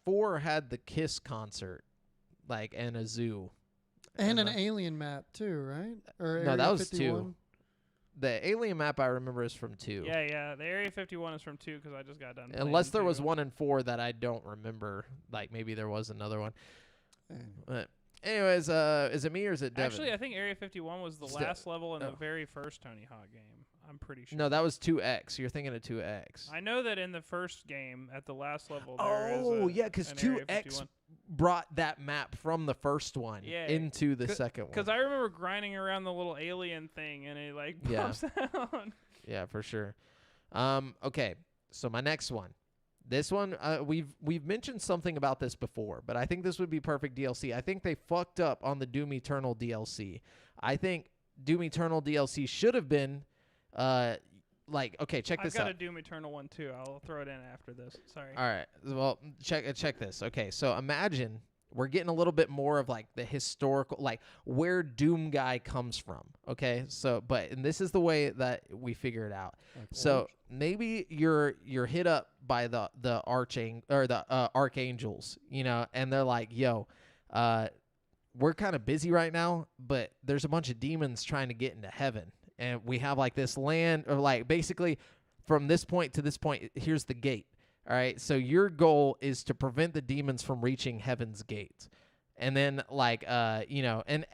4 had the Kiss concert, like, and a zoo. And an alien map too, right? Or No, Area that was 51? 2. The alien map I remember is from 2. Yeah. The Area 51 is from 2 because I just got done. Unless there playing was 2. 1 and 4 that I don't remember. Like maybe there was another one. But anyways, is it me or is it Devin? Actually, I think Area 51 was the Still- last level in the oh. very first Tony Hawk game. I'm pretty sure. No, that was 2X. You're thinking of 2X. I know that in the first game, at the last level, there is yeah, because an Area 2X 51. brought that map from the first one Yeah, into the second one. Because I remember grinding around the little alien thing, and it like Yeah. pops out. Yeah, for sure. Okay, so my next one. This one, we've mentioned something about this before, but I think this would be perfect DLC. I think they fucked up on the Doom Eternal DLC. I think Doom Eternal DLC should have been, okay, check this out. I've got a Doom Eternal one too. I'll throw it in after this. Sorry. All right. Well, check this. Okay, so imagine we're getting a little bit more of like the historical, like where Doom guy comes from. Okay, so and this is the way that we figure it out. So maybe you're hit up by the archangels, and they're like, "Yo, we're kind of busy right now, but there's a bunch of demons trying to get into heaven, and we have like this land, or like basically from this point to this point, here's the gate. All right, so your goal is to prevent the demons from reaching heaven's gate." And then, like, and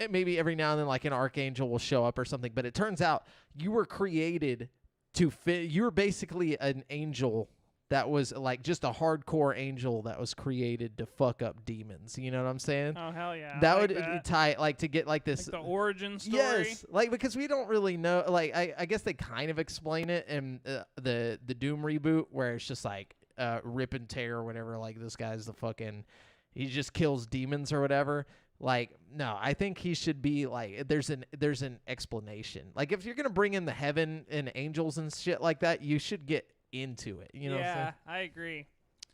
maybe every now and then, like, an archangel will show up or something. But it turns out you were created to fit. You were basically an angel that was, like, just a hardcore angel that was created to fuck up demons. You know what I'm saying? Oh hell yeah! That I would like that. tie, like, to get, like, this. Like the origin story. Yes, like, because we don't really know. Like, I guess they kind of explain it in the Doom reboot, where it's just, like, rip and tear or whatever. Like, this guy's the fucking... He just kills demons or whatever. Like, no, I think he should be like, there's an explanation. Like, if you're going to bring in the heaven and angels and shit like that, you should get into it. You know what I'm saying? Yeah, I agree.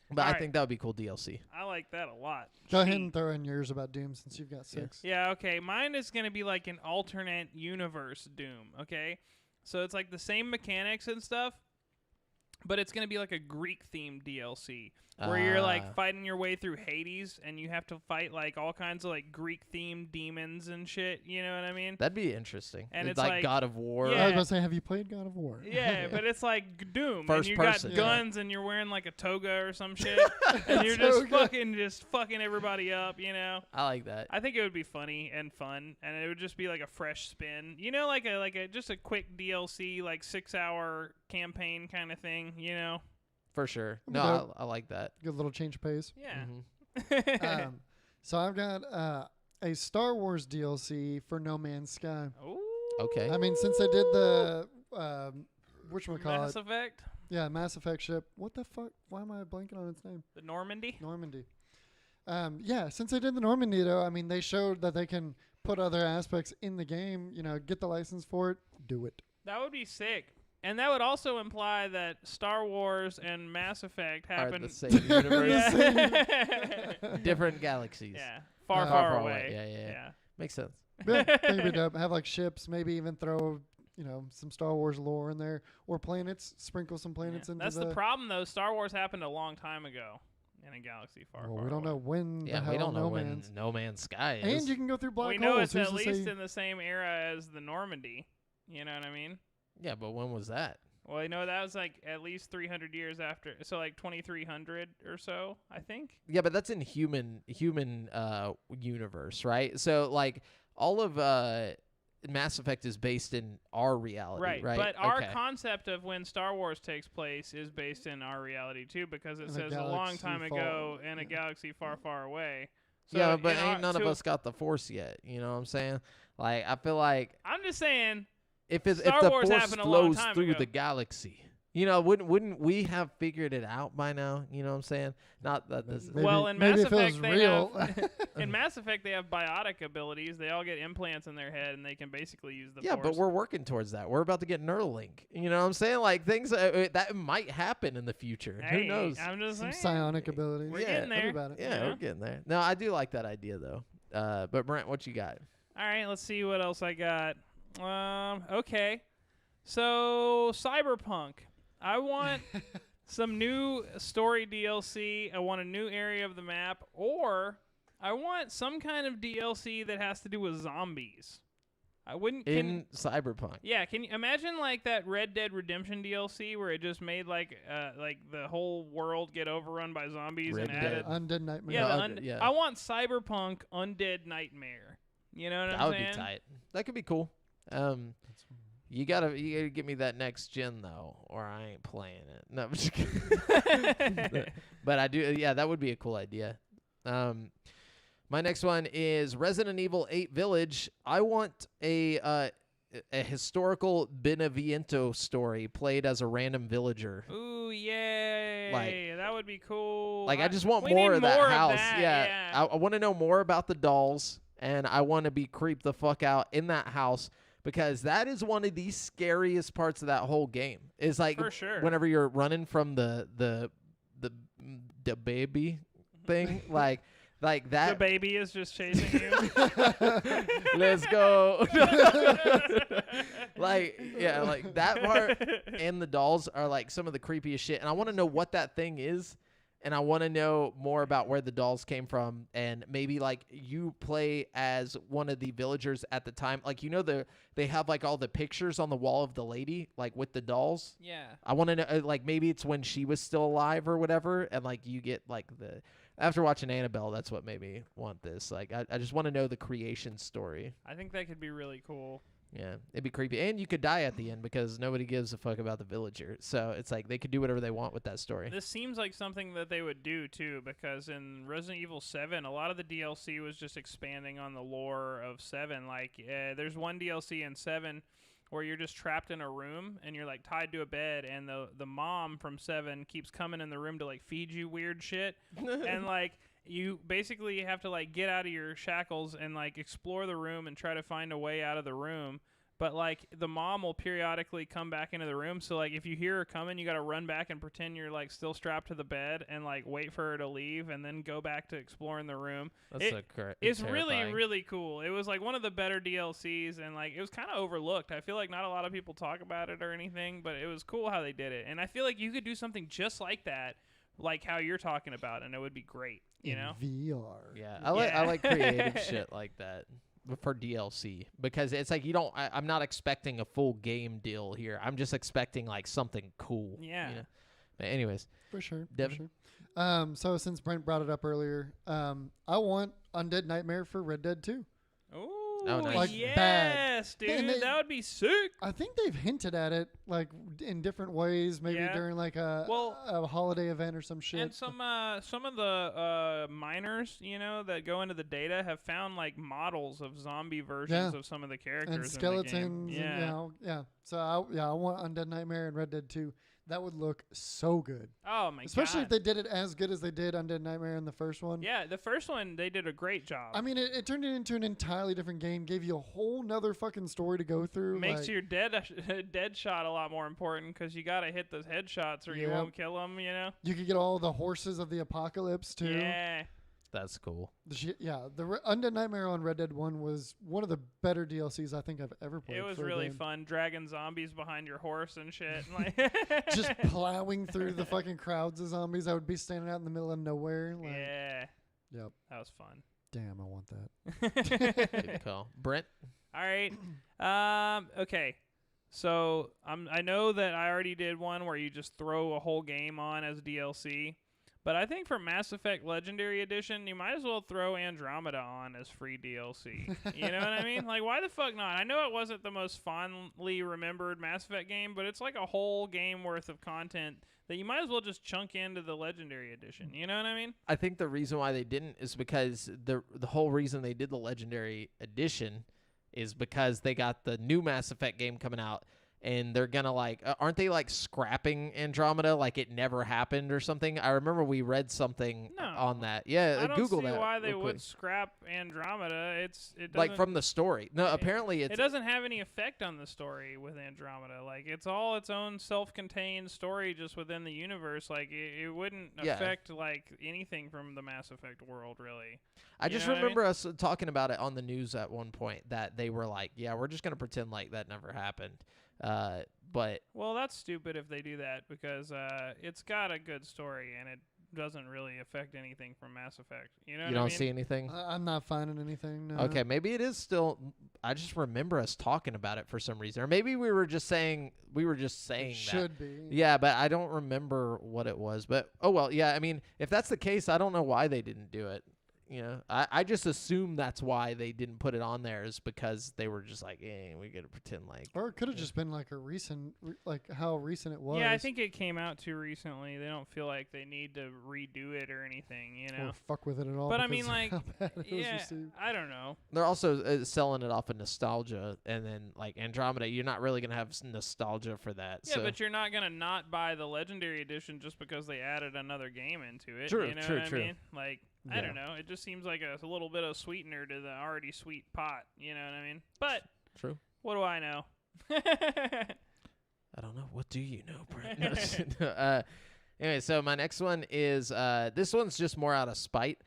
But All I right. think that would be cool DLC. I like that a lot. Go ahead and throw in yours about Doom since you've got 6. Yeah, okay. Mine is going to be like an alternate universe Doom, okay? So it's like the same mechanics and stuff, but it's going to be like a Greek-themed DLC where you're Ah. like fighting your way through Hades and you have to fight like all kinds of like Greek-themed demons and shit. You know what I mean? That'd be interesting. And it's like like- God of War. I was Yeah. about to say, have you played God of War? Yeah, but it's like Doom, First and you person, got yeah. guns, and you're wearing like a toga or some shit, and you're just fucking everybody up. You know, I like that. I think it would be funny and fun, and it would just be like a fresh spin. You know, like a just a quick DLC, like 6-hour campaign kind of thing. You know? For sure. That'd be No, dope. I like that. Good little change of pace. Yeah. Mhm. So I've got a Star Wars DLC for No Man's Sky. Ooh. Okay. I mean, since they did the whatchamacallit? Mass Effect, Yeah, Mass Effect ship. What the fuck? Why am I blanking on its name? the Normandy. Normandy. Yeah, since they did the Normandy, though, I mean, they showed that they can put other aspects in the game. You know, get the license for it, do it. That would be sick. And that would also imply that Star Wars and Mass Effect Are happen the same universe. Yeah. Different galaxies. Yeah. Far, Far, far away. Yeah. Makes sense. Yeah, that'd be dope. Have like ships, maybe even throw some Star Wars lore in there, or planets. Sprinkle some planets into That's the problem, though. Star Wars happened a long time ago in a galaxy far, Well, far we don't away. know when the Yeah, hell we don't know No when Man's. No Man's Sky is. And you can go through black We know holes. it's at Who's to least say- in the same era as the Normandy. You know what I mean? Yeah, but when was that? Well, you know, that was like at least 300 years after. So like 2300 or so, I think. Yeah, but that's in human universe, right? So like all of Mass Effect is based in our reality, right? But our Okay. concept of when Star Wars takes place is based in our reality too, because it In a says a long galaxy time far- ago in a yeah. galaxy far, far away. So Yeah, but in our- ain't none of to- us got the Force yet. You know what I'm saying? Like I feel like I'm just saying. if Star the Wars Force happened a long flows time through ago. the galaxy, you know, wouldn't we have figured it out by now? You know what I'm saying? Not that this is Maybe- Well, in maybe Mass if it was Effect, they real. have in Mass Effect they have biotic abilities. They all get implants in their head, and they can basically use the yeah, Force. but we're working towards that. We're about to get Neuralink. You know what I'm saying? Like things that might happen in the future. Hey, Who knows? I'm just Some saying. psionic abilities. We're Yeah, getting there. about it. Yeah, Yeah. we're getting there. No, I do like that idea though. But Brent, what you got? All right, let's see what else I got. Okay. So, Cyberpunk. I want some new story DLC. I want a new area of the map, or I want some kind of DLC that has to do with zombies. I wouldn't. In Cyberpunk. Yeah, can you imagine like that Red Dead Redemption DLC where it just made like the whole world get overrun by zombies Red and Dead. added Undead Nightmare. yeah, No, the Undead, yeah. I want Cyberpunk Undead Nightmare. You know what That I'm would saying? be tight. That could be cool. You gotta get me that next gen though, or I ain't playing it. No, I'm just kidding. But I do. Yeah, that would be a cool idea. My next one is Resident Evil 8 Village. I want a historical Beneviento story played as a random villager. Ooh, yay! Like- that would be cool. Like I just want we more need of that more house. that, yeah, I want to know more about the dolls, and I want to be creeped the fuck out in that house because that is one of the scariest parts of that whole game. Is like For sure. whenever you're running from the baby thing, like the that. baby is just chasing you. Let's go. Like yeah, like that part and the dolls are like some of the creepiest shit, and I want to know what that thing is. And I want to know more about where the dolls came from, and maybe like you play as one of the villagers at the time. Like they have like all the pictures on the wall of the lady, like with the dolls. Yeah. I want to know like maybe it's when she was still alive or whatever, and like you get like the after watching Annabelle, that's what made me want this. Like I just want to know the creation story. I think that could be really cool. Yeah, it'd be creepy, and you could die at the end because nobody gives a fuck about the villager. So it's like they could do whatever they want with that story. This seems like something that they would do too, because in Resident Evil 7, a lot of the DLC was just expanding on the lore of 7. Like, there's one DLC in 7 where you're just trapped in a room and you're like tied to a bed, and the mom from 7 keeps coming in the room to like feed you weird shit, and like you basically have to like get out of your shackles and like explore the room and try to find a way out of the room. but like the mom will periodically come back into the room. So like if you hear her coming, you got to run back and pretend you're like still strapped to the bed and like wait for her to leave and then go back to exploring the room. It's really, really cool. It was like one of the better DLCs, and like it was kind of overlooked. I feel like not a lot of people talk about it or anything, but it was cool how they did it. And I feel like you could do something just like that, like how you're talking about, and it would be great. You know, VR. Yeah, I like creative shit like that for DLC, because it's like I'm not expecting a full game deal here. I'm just expecting like something cool. Yeah. You know? But anyways, For sure. Devin? So since Brent brought it up earlier, I want Undead Nightmare for Red Dead 2. Oh, nice. Like, yes, bad. dude. And That would be sick. I think they've hinted at it like in different ways, maybe Yeah. during like a holiday event or some shit. And some of the miners, that go into the data have found like models of zombie versions of some of the characters and skeletons. in the game. And, yeah. So I want Undead Nightmare and Red Dead 2. That would look so good. Oh my god. Especially if they did it as good as they did Undead Nightmare in the first one. Yeah, the first one they did a great job. I mean, it turned it into an entirely different game, gave you a whole nother fucking story to go through. Makes like, your dead shot a lot more important because you got to hit those headshots or you Yep. won't kill them, You could get all the horses of the apocalypse, too. Yeah. that's cool. The Undead Nightmare on Red Dead 1 was one of the better DLCs I think I've ever played. It was for a really game. fun, dragging zombies behind your horse and shit. Like Just plowing through the fucking crowds of zombies that would be standing out in the middle of nowhere. Like, yeah. Yep. That was fun. Damn, I want that. Good call. Brent? All right. Okay. So I know that I already did one where you just throw a whole game on as DLC, but I think for Mass Effect Legendary Edition, you might as well throw Andromeda on as free DLC. You know what I mean? Like, why the fuck not? I know it wasn't the most fondly remembered Mass Effect game, but it's like a whole game worth of content that you might as well just chunk into the Legendary Edition. You know what I mean? I think the reason why they didn't is because the whole reason they did the Legendary Edition is because they got the new Mass Effect game coming out, and they're gonna aren't they like scrapping Andromeda like it never happened or something? I remember we read something on that. Yeah, I don't Google see that. why they real quick. would scrap Andromeda. It like doesn't- from the story. No, apparently it doesn't have any effect on the story with Andromeda. Like, it's all its own self-contained story just within the universe. Like, it wouldn't affect like anything from the Mass Effect world, really. I just know what I remember us talking about it on the news at one point that they were like, "Yeah, we're just gonna pretend like that never happened." But Well, that's stupid if they do that because it's got a good story and it doesn't really affect anything from Mass Effect. You know you what don't I mean? see anything. I'm not finding anything. No. Okay, maybe it is still. I just remember us talking about it for some reason, or maybe we were just saying that. Should be. Yeah, but I don't remember what it was. But oh well, yeah. I mean, if that's the case, I don't know why they didn't do it. You know, I just assume that's why they didn't put it on there is because they were just like, we gotta pretend like. Or it could have just been like a recent, like how recent it was. Yeah, I think it came out too recently. They don't feel like they need to redo it or anything, you know? Or fuck with it at all. But I because mean, like, how bad it was yeah, received. I don't know. They're also selling it off of nostalgia, and then like Andromeda, you're not really gonna have nostalgia for that. Yeah, so. but you're not gonna not buy the Legendary Edition just because they added another game into it. True, you know true, what true. I mean? Like, I don't know. It just seems like a little bit of sweetener to the already sweet pot. You know what I mean? But True. what do I know? I don't know. What do you know, Brent? Anyway, so my next one is this one's just more out of spite.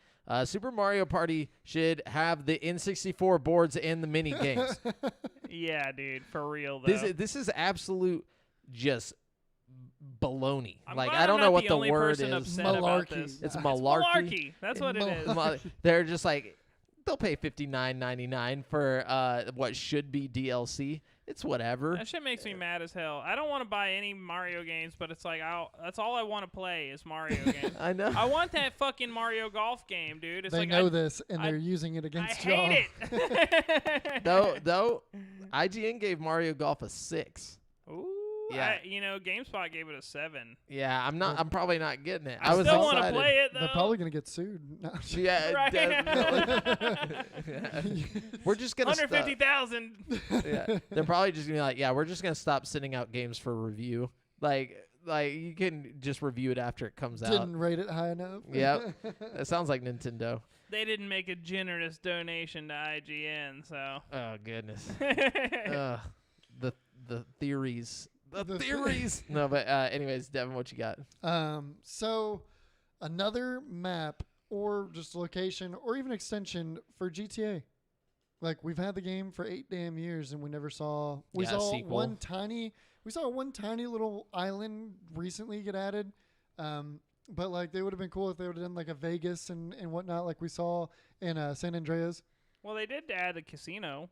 Super Mario Party should have the N64 boards and the mini games. Yeah, dude, for real though. This is absolute just baloney. I'm like glad I don't I'm know not what the the only word person is. upset about Malarkey. this. It's It's malarkey. That's what it is. They're just like they'll pay $59.99 for what should be DLC. It's whatever. That shit makes me mad as hell. I don't want to buy any Mario games, but it's like that's all I want to play is Mario games. I know. I want that fucking Mario Golf game, dude. It's They like know this, and I- they're using it I against y'all. hate it. though, IGN gave Mario Golf a 6. Ooh, Yeah. GameSpot gave it a 7. Yeah, I'm probably not getting it. I was still want to excited. play it though. They're probably gonna get sued. No. Yeah, Right. definitely. Yeah. We're just gonna stop. 150,000. Yeah. They're probably just gonna be like, yeah, we're just gonna stop sending out games for review. Like you can just review it after it comes out. Didn't rate it high enough. Yep. That sounds like Nintendo. They didn't make a generous donation to IGN, so. Oh goodness. the theories. The The theories. No, but anyways, Devin, what you got? So another map or just location or even extension for GTA. Like we've had the game for 8 damn years and we never saw. We Yeah, a saw sequel. one tiny. We saw one tiny little island recently get added. But like they would have been cool if they would have done like a Vegas and whatnot, like we saw in San Andreas. Well, they did add a casino.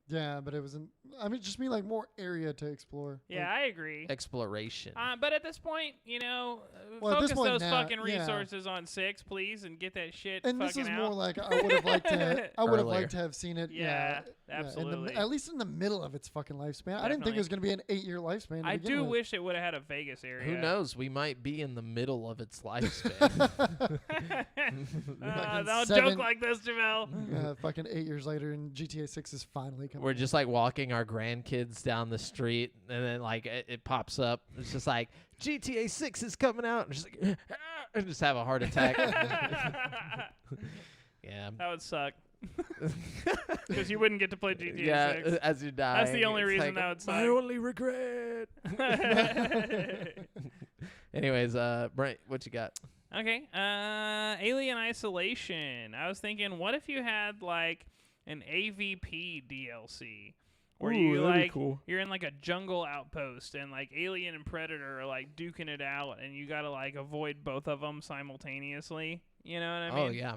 Yeah, but it wasn't. I mean, just mean like more area to explore. Yeah, I agree. Exploration. But at this point, Well, at this focus point those now, fucking yeah. resources on 6, please, and get that shit And fucking this is out. more like I would have liked to. I would have Earlier. liked to have seen it. Yeah, in absolutely. at least in the middle of its fucking lifespan. I didn't think it was going to be an 8-year lifespan. to I begin do with. wish it would have had a Vegas area. Who knows? We might be in the middle of its lifespan. Fucking Don't 7 joke like this, Jamel. Fucking 8 years later, and GTA 6 is finally coming. We're just like walking our grandkids down the street, and then like it pops up. It's just like GTA 6 is coming out, and just like and just have a heart attack. Yeah. That would suck. Because you wouldn't get to play GTA Yeah, 6. as you die. That's the only it's reason like, that would my suck. only regret. Anyways, Brent, what you got? Okay. Alien Isolation. I was thinking, what if you had like an AVP DLC where you like you're in like a jungle outpost and like Alien and Predator are like duking it out and you gotta like avoid both of them simultaneously. You know what I mean? Oh yeah,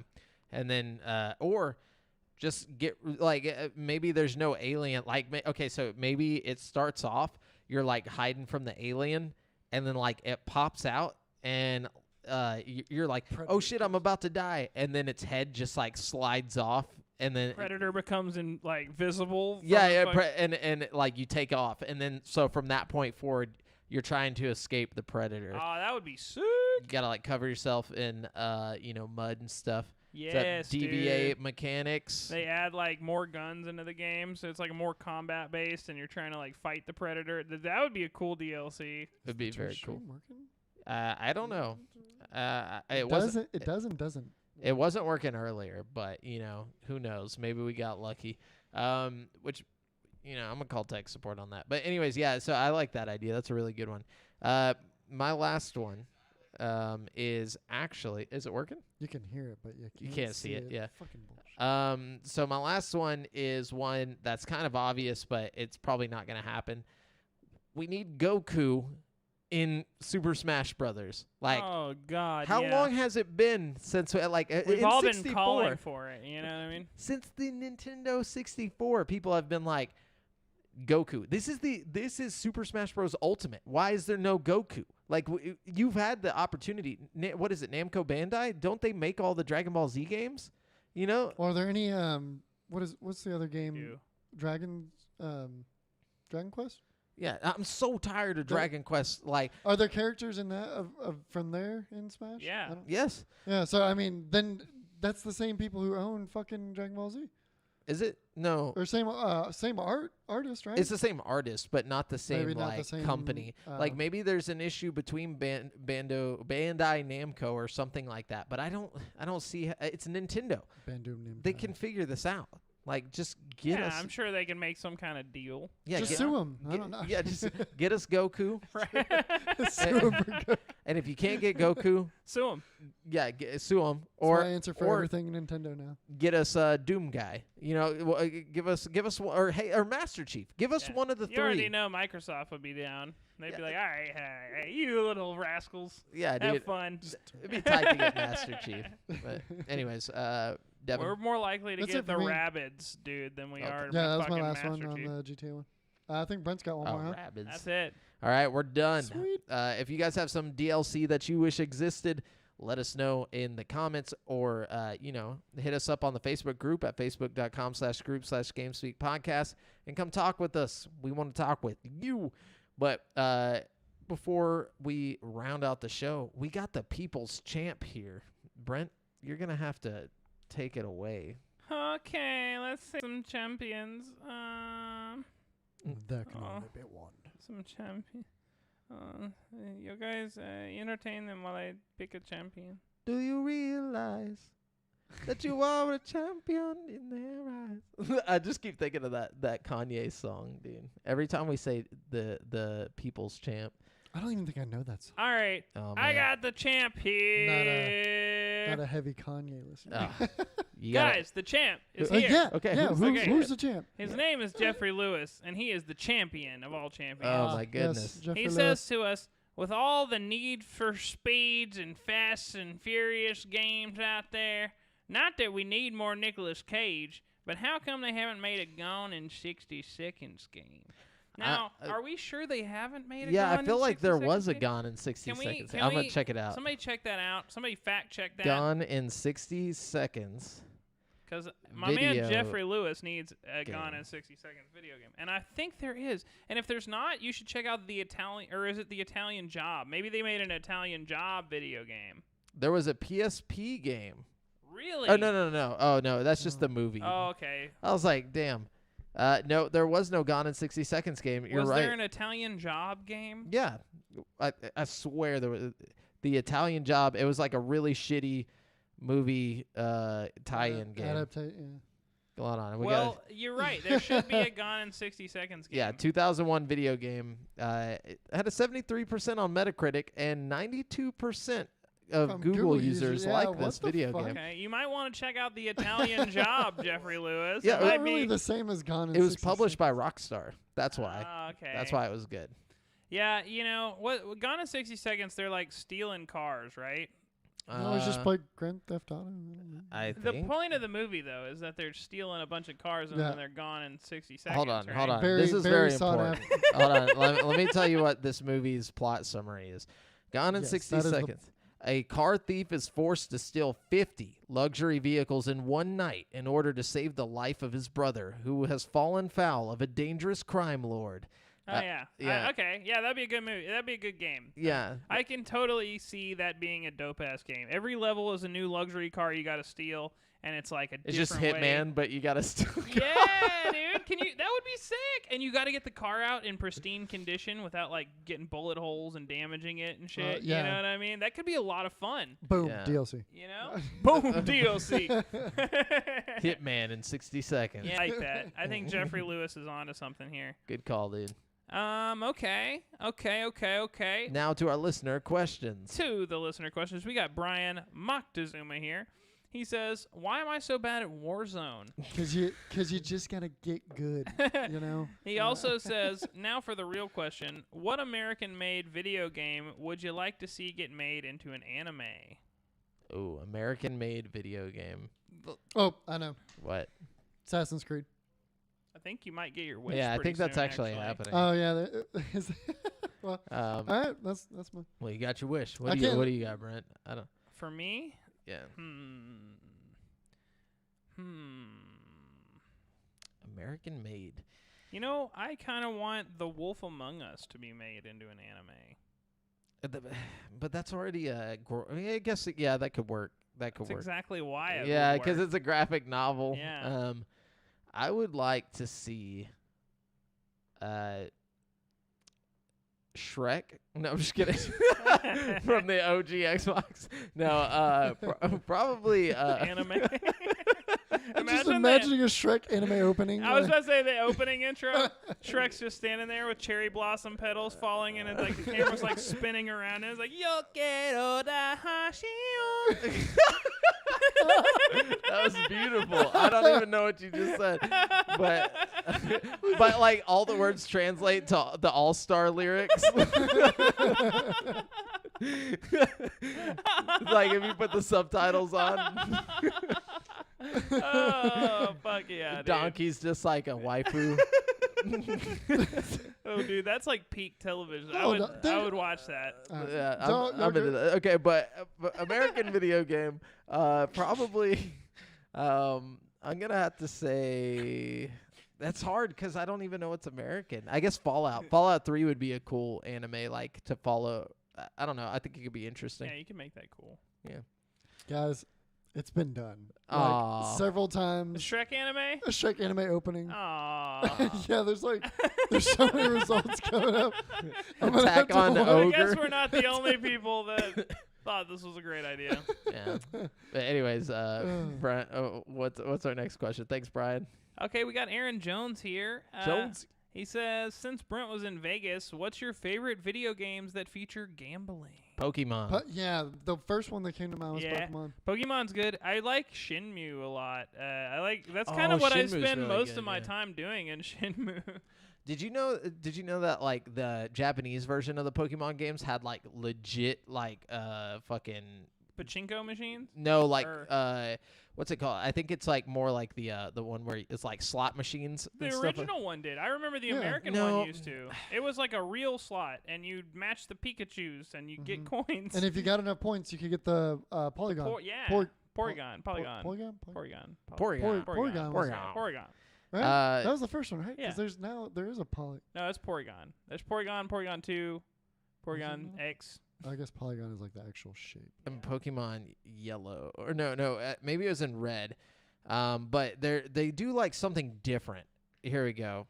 and then or just get like maybe there's no alien. Like okay, so maybe it starts off you're like hiding from the alien, and then like it pops out and you're like, oh shit, I'm about to die, and then its head just like slides off, and then Predator becomes like visible. from yeah, the yeah, and like you take off, and then so from that point forward, you're trying to escape the predator. Oh, that would be sick. You gotta like cover yourself in mud and stuff. Is that Yes, DVA dude. mechanics. They add like more guns into the game, so it's like more combat based, and you're trying to like fight the predator. That would be a cool DLC. Would be very Stream cool. working? I don't know. It It wasn't. doesn't. It wasn't working earlier, but who knows? Maybe we got lucky. Which, I'm gonna call tech support on that. But anyways, yeah. So I like that idea. That's a really good one. My last one, is it working? You can hear it, but you can't see it, yeah. Fucking bullshit. So my last one is one that's kind of obvious, but it's probably not gonna happen. We need Goku in Super Smash Brothers. Like, oh God, how yeah. long has it been since We've in all 64, been calling for it. You know what I mean? since the Nintendo 64, people have been like, Goku. This is Super Smash Bros. Ultimate. Why is there no Goku? Like you've had the opportunity. What is it? Namco Bandai? Don't they make all the Dragon Ball Z games? Are there any what's the other game? You. Dragon Quest? Yeah, I'm so tired of Dragon Quest. Like, Are there characters in that of from there in Smash? Yeah. I don't- yes, Yeah, so I mean then that's the same people who own fucking Dragon Ball Z. is it? No, Or same artist, right? it's the same artist, but not the same Maybe not the like same, company. Like maybe there's an issue between Bandai Namco or something like that. But I don't see. It's Nintendo. Bandung They can figure this out. Like, just get Yeah, us. I'm sure they can make some kind of deal. Yeah, just get, sue him. I don't know. yeah, just get us Goku. Sue 'em for good. And if you can't get Goku, Sue them. yeah, sue him. That's Or my answer for or everything Nintendo now. get us Doom guy. Give us one, or Master Chief. Give us one of the You already three. know Microsoft would be down. They'd be Yeah. like, all right, hey, you little rascals. Yeah, Have dude. fun. It'd be tight to get Master Chief. But anyways, Devin. We're more likely to That's get it the for me. Rabbids, dude, than we Okay. are Yeah, that was my fucking last Master one Chief. on the GTA one. I think Brent's got one more, huh? Rabbids. That's it. All right, we're done. Sweet. If you guys have some DLC that you wish existed, let us know in the comments or, hit us up on the Facebook group at facebook.com/group/GameSpeakPodcast and come talk with us. We want to talk with you. But before we round out the show, we got the People's Champ here. Brent, you're going to have to take it away. Okay, let's see some champions. There can Oh. only be one. Some champion. You guys entertain them while I pick a champion. Do you realize that you are a champion in their eyes. I just keep thinking of that Kanye song, dude. Every time we say the people's champ. I don't even think I know that song. All right, Oh, I man. got the champ here. Not a heavy Kanye listener. You gotta- Guys, the champ is Yeah, here. Okay, yeah. who's the Who's champ? the champ? His name is Jeffrey Lewis, and he is the champion of all champions. Oh, my Yes, goodness. Jeffrey He Lewis. says to us, with all the need for speeds and fast and furious games out there, not that we need more Nicolas Cage, but how come they haven't made a Gone in 60 Seconds game? Now, are we sure they haven't made a Yeah, Gone I feel in like 60 there Seconds was a game? Gone in 60 Can we- seconds. can I'm going we- to check it out. Somebody check that out. Somebody fact check that. Gone in 60 seconds. Because my man Video Jeffrey Lewis needs a game. Gone in 60 Seconds video game. And I think there is. And if there's not, you should check out the Italian, or is it the Italian Job? Maybe they made an Italian Job video game. There was a PSP game. Really? Oh, no. Oh, no, that's just the movie. Oh, okay. I was like, damn. No, there was no Gone in 60 Seconds game. You're Was right. there an Italian Job game? Yeah. I swear there was the Italian Job. It was like a really shitty movie tie-in game. Adaptation. Hold on. We Well, you're right. There should be a Gone in 60 Seconds game. yeah, 2001 video game. It had a 73% on Metacritic and 92% of From Google Google users users, yeah, like what this the video fuck? game. Okay, you might want to check out the Italian Job, Jeffrey Lewis. Yeah, it it might Not really be. the same as Gone in It was 60 published by Seconds. Rockstar. That's why. Okay. That's why it was good. Yeah, you know what? Gone in 60 Seconds, they're like stealing cars, right? No, it's just like Grand Theft Auto. I The think. point of the movie, though, is that they're stealing a bunch of cars and Yeah. then they're gone in 60 seconds. Hold on, right? hold on. Very- this is very very sought important. Hold on. Let me tell you what this movie's plot summary is. Gone in Yes, 60 that is the- seconds. A car thief is forced to steal 50 luxury vehicles in one night in order to save the life of his brother, who has fallen foul of a dangerous crime lord. Oh, yeah. yeah. Okay. Yeah, that'd be a good movie. That'd be a good game. Yeah. I can totally see that being a dope-ass game. Every level is a new luxury car you got to steal, and it's like a It's just different way. Hitman, but you got to steal. Yeah, dude. Can you? That would be sick. And you got to get the car out in pristine condition without like getting bullet holes and damaging it and shit. yeah. You know what I mean? That could be a lot of fun. Boom, Yeah. DLC. You know? Boom, DLC. Hitman in 60 seconds. Yeah, I like that. I think Jeffrey Lewis is onto something here. Good call, dude. Okay. Now to our listener questions. To the listener questions, we got Brian Moctezuma here. He says, "Why am I so bad at Warzone?" Cause you just gotta get good, you know. He also says, "Now for the real question: what American-made video game would you like to see get made into an anime?" Ooh, American-made video game. Oh, I know. What? Assassin's Creed. I think you might get your wish. Yeah, I pretty think that's soon, actually happening. Oh yeah. Well, all Um, right. That's my. well, you got your wish. I What do you can't- What do you got, Brent? I don't. For me, Yeah. American-made. You know, I kind of want The Wolf Among Us to be made into an anime. But that's already a. I guess yeah, that could work. That could That's work. exactly why it Yeah, would work. it's a graphic novel. Yeah. I would like to see. Shrek? No, I'm just kidding. From the OG Xbox. No, probably. anime. I'm just Imagine that. imagining a Shrek anime opening. I was about to say the opening intro. Shrek's just standing there with cherry blossom petals falling, and it's like the camera's like spinning around. And it's like Yo quiero da hashio. That was beautiful. I don't even know what you just said, but but like all the words translate to the All-Star lyrics. Like if you put the subtitles on. Oh fuck yeah, dude. Donkey's just like a waifu. Oh dude, that's like peak television. Oh, I no, would watch that. Yeah, Don't- I'm into okay. that. Okay, but American video game, probably. I'm gonna have to say that's hard because I don't even know what's American. I guess Fallout. Fallout 3 would be a cool anime like to follow. I don't know. I think it could be interesting. Yeah, you can make that cool. Guys, it's been done. Aw. Like several The times. Shrek anime? A Shrek anime opening. Aww. Yeah, there's so many results coming up. I'm gonna Attack have to on watch- I guess Ogre. we're not the only people that thought this was a great idea. Yeah. But anyways, Brian, what's our next question? Thanks, Brian. Okay, we got Aaron Jones here. Jones. He says, since Brent was in Vegas, what's your favorite video games that feature gambling? Pokemon. But yeah, the first one that came to mind was Yeah. Pokemon. Pokemon's good. I like Shenmue a lot. That's kind of Oh, what I Shenmue's spend really most good, of my yeah. time doing in Shenmue. Did you know that like the Japanese version of the Pokemon games had like legit like fucking Pachinko machines? no like Or- what's it called? I think it's like more like the one where it's like slot machines. The and stuff like- original one did. I remember the Yeah. American No. one used to. It was like a real slot, and you'd match the Pikachus, and you'd get coins. And if you got enough points, you could get the Polygon. yeah. Por- Porygon. Polygon. Polygon? Porygon. Porygon. Porygon was- Porygon. Right? That was the first one, right? Yeah. Because there is a Poly. No, it's Porygon. There's Porygon, Porygon 2, Porygon Mhm. X. I guess Polygon is like the actual shape. in Pokemon Yellow, or no, maybe it was in Red, but they do like something different. Here we go.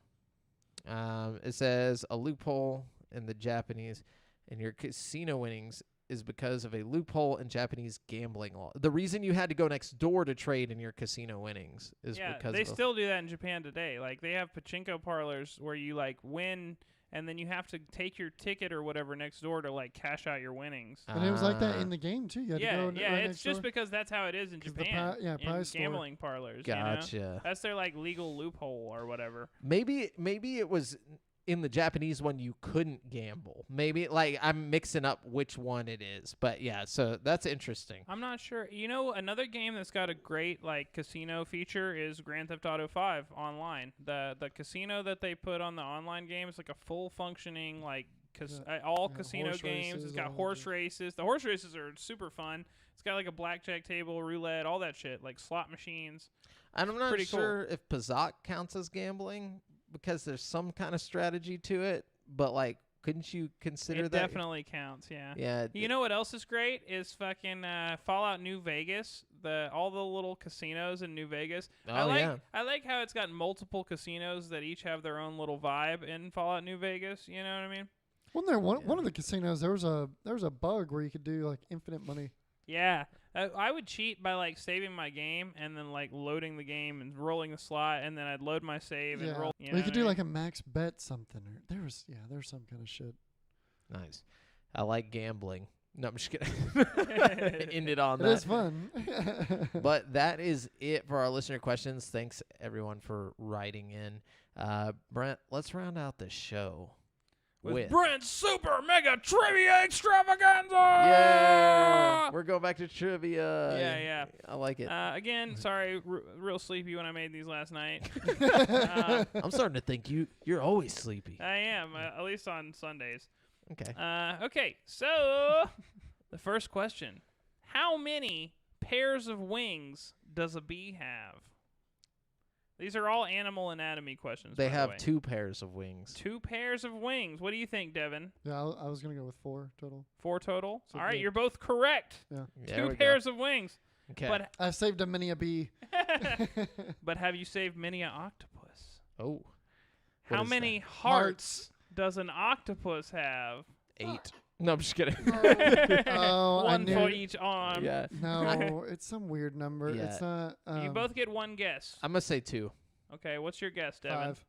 It says a loophole in the Japanese, and your casino winnings is because of a loophole in Japanese gambling law. The reason you had to go next door to trade in your casino winnings is Yeah, because they of still do that in Japan today. Like, they have pachinko parlors where you, like, win, and then you have to take your ticket or whatever next door to, like, cash out your winnings. And it was like that Ah. in the game, too. You had Yeah, to go yeah, right it's next just door. because that's how it is in 'Cause the Japan. pri- in prize store. gambling parlors, you know? Gotcha. That's their, like, legal loophole or whatever. Maybe it was in the Japanese one you couldn't gamble. Maybe like I'm mixing up which one it is, but yeah. So that's interesting. I'm not sure. You know, another game that's got a great like casino feature is Grand Theft Auto 5 online. The casino that they put on the online game is like a full functioning like all Yeah, casino horse games. It's races, got all horse that. races. The horse races are super fun. It's got like a blackjack table, roulette, all that shit, like slot machines. And I'm not pretty cool. sure if Pazak counts as gambling because there's some kind of strategy to it. But like, couldn't you consider It that? definitely counts, yeah. Yeah. You know what else is great is fucking Fallout New Vegas. All the little casinos in New Vegas. Oh yeah. I like how it's got multiple casinos that each have their own little vibe in Fallout New Vegas. You know what I mean? Wasn't there one of the casinos? There was a bug where you could do like infinite money. Yeah. I would cheat by like saving my game and then like loading the game and rolling the slot, and then I'd load my save and roll. Or you could do like a max bet something. Or there was some kind of shit. Nice. I like gambling. No, I'm just kidding. Ended on It that. is fun. But that is it for our listener questions. Thanks everyone for writing in. Brent, let's round out the show with Brent's Super Mega Trivia Extravaganza. yeah. We're going back to trivia. Yeah. I like it. Again, sorry, real sleepy when I made these last night. I'm starting to think you're always sleepy. I am, at least on Sundays. Okay. Okay, so the first question: how many pairs of wings does a bee have? These are all animal anatomy questions. They by the have way. 2 pairs of wings. 2 pairs of wings. What do you think, Devin? Yeah, I was gonna go with 4 total. 4 total. So all right, good. you're both correct. Yeah. There 2 we pairs of wings. Okay. But I saved a mini a bee. but have you saved many an octopus? oh, How is many that? hearts does an octopus have? 8. No, I'm just kidding. Oh, I One knew for it. each arm. Yeah. No, it's some weird number. Yeah. It's not. You both get one guess. I'm going to say 2. Okay, what's your guess, Devin? 5.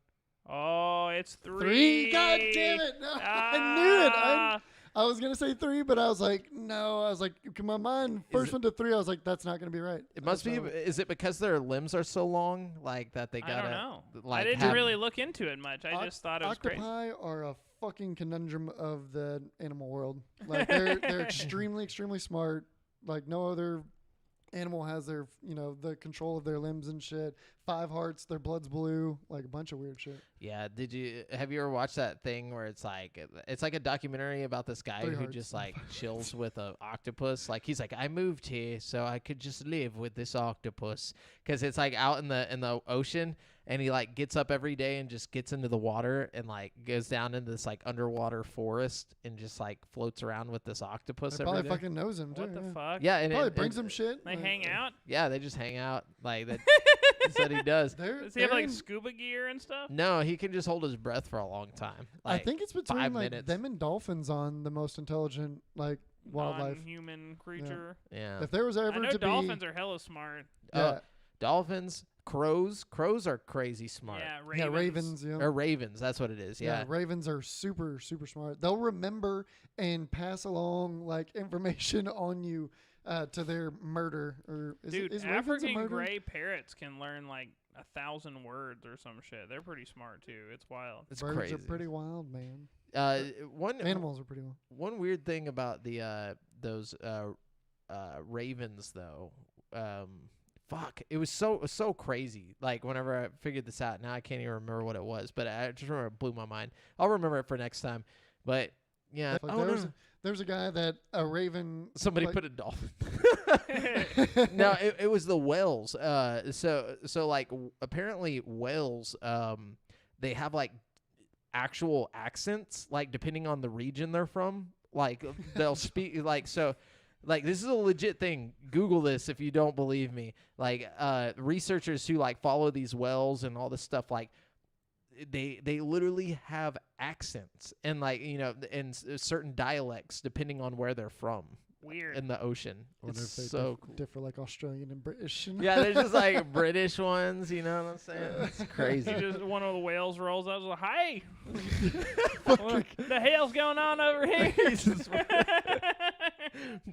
Oh, it's 3. 3. God damn it! No, I knew it. Ah. I was gonna say 3, but I was like, no. I was like, my mind first one to 3. I was like, that's not gonna be right. It must be. So- Is it because their limbs are so long, like that they I gotta? don't know. Like I didn't have- really look into it much. I just thought it was great. Octopi are a fucking conundrum of the animal world. Like they're extremely smart. Like no other animal has their the control of their limbs and shit. 5 hearts, their blood's blue. Like a bunch of weird shit. Yeah. Have you ever watched that thing where it's like a documentary about this guy 3 who hearts. just like chills with a octopus? Like he's like, I moved here so I could just live with this octopus, because it's like out in the ocean, and he like gets up every day and just gets into the water and like goes down into this like underwater forest and just like floats around with this octopus They every probably day. fucking knows him too. What the yeah. fuck? Yeah, and Probably brings him shit. They hang out? Yeah, they just hang out like that. Said he does. Does he have like scuba gear and stuff? No, he can just hold his breath for a long time. Like, I think it's between 5 like minutes. them and dolphins on the most intelligent like wildlife. non-human creature. Yeah. If there was I ever know to dolphins be, are hella smart. yeah, Dolphins, crows. Crows are crazy smart. Yeah, yeah, ravens, yeah. Or ravens. That's what it is. Yeah. Ravens are super, super smart. They'll remember and pass along like information on you to their murder. Or Dude, is ravens a African murder? gray parrots can learn like 1,000 words or some shit. They're pretty smart too. It's wild. It's Birds crazy. are pretty wild, man. One Animals are pretty wild. One weird thing about the those ravens though, fuck, it was so crazy. Like whenever I figured this out, now I can't even remember what it was, but I just remember it blew my mind. I'll remember it for next time. But yeah, Like, oh, there's a guy that a raven. somebody like, put a dolphin. No, it was the whales. So like apparently whales, they have like actual accents, like depending on the region they're from. Like they'll speak like so. Like this is a legit thing. Google this if you don't believe me. Like researchers who like follow these whales and all this stuff, like they literally have accents and like and certain dialects depending on where they're from Weird. in the ocean. I wonder It's if they so cool. differ like Australian and British. And Yeah, there's just like British ones. You know what I'm saying? It's crazy. Just one of the whales rolls up. Like, hey, what the hell's going on over here?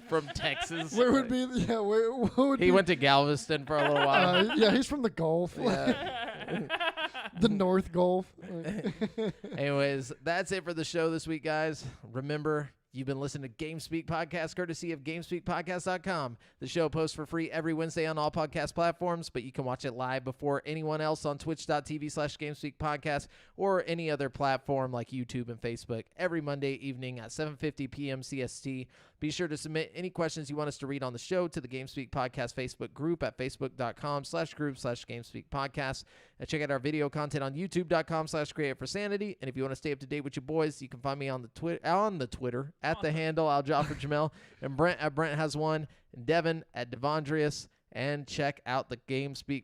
From Texas. Where would be? Yeah, what would He be? went to Galveston for a little while. Yeah, he's from the Gulf, the North Gulf. Anyways, that's it for the show this week, guys. Remember, you've been listening to GameSpeak Podcast, courtesy of GameSpeakPodcast.com. The show posts for free every Wednesday on all podcast platforms, but you can watch it live before anyone else on twitch.tv/GameSpeakPodcast or any other platform like YouTube and Facebook every Monday evening at 7:50 p.m. CST. Be sure to submit any questions you want us to read on the show to the GameSpeak Podcast Facebook group at facebook.com/group/GameSpeakPodcast. And check out our video content on youtube.com/createforsanity. And if you want to stay up to date with your boys, you can find me on the Twitter at the handle Aljaffer Jamel, and Brent at Brent Has One, and Devin at Devondrius. And check out the GameSpeak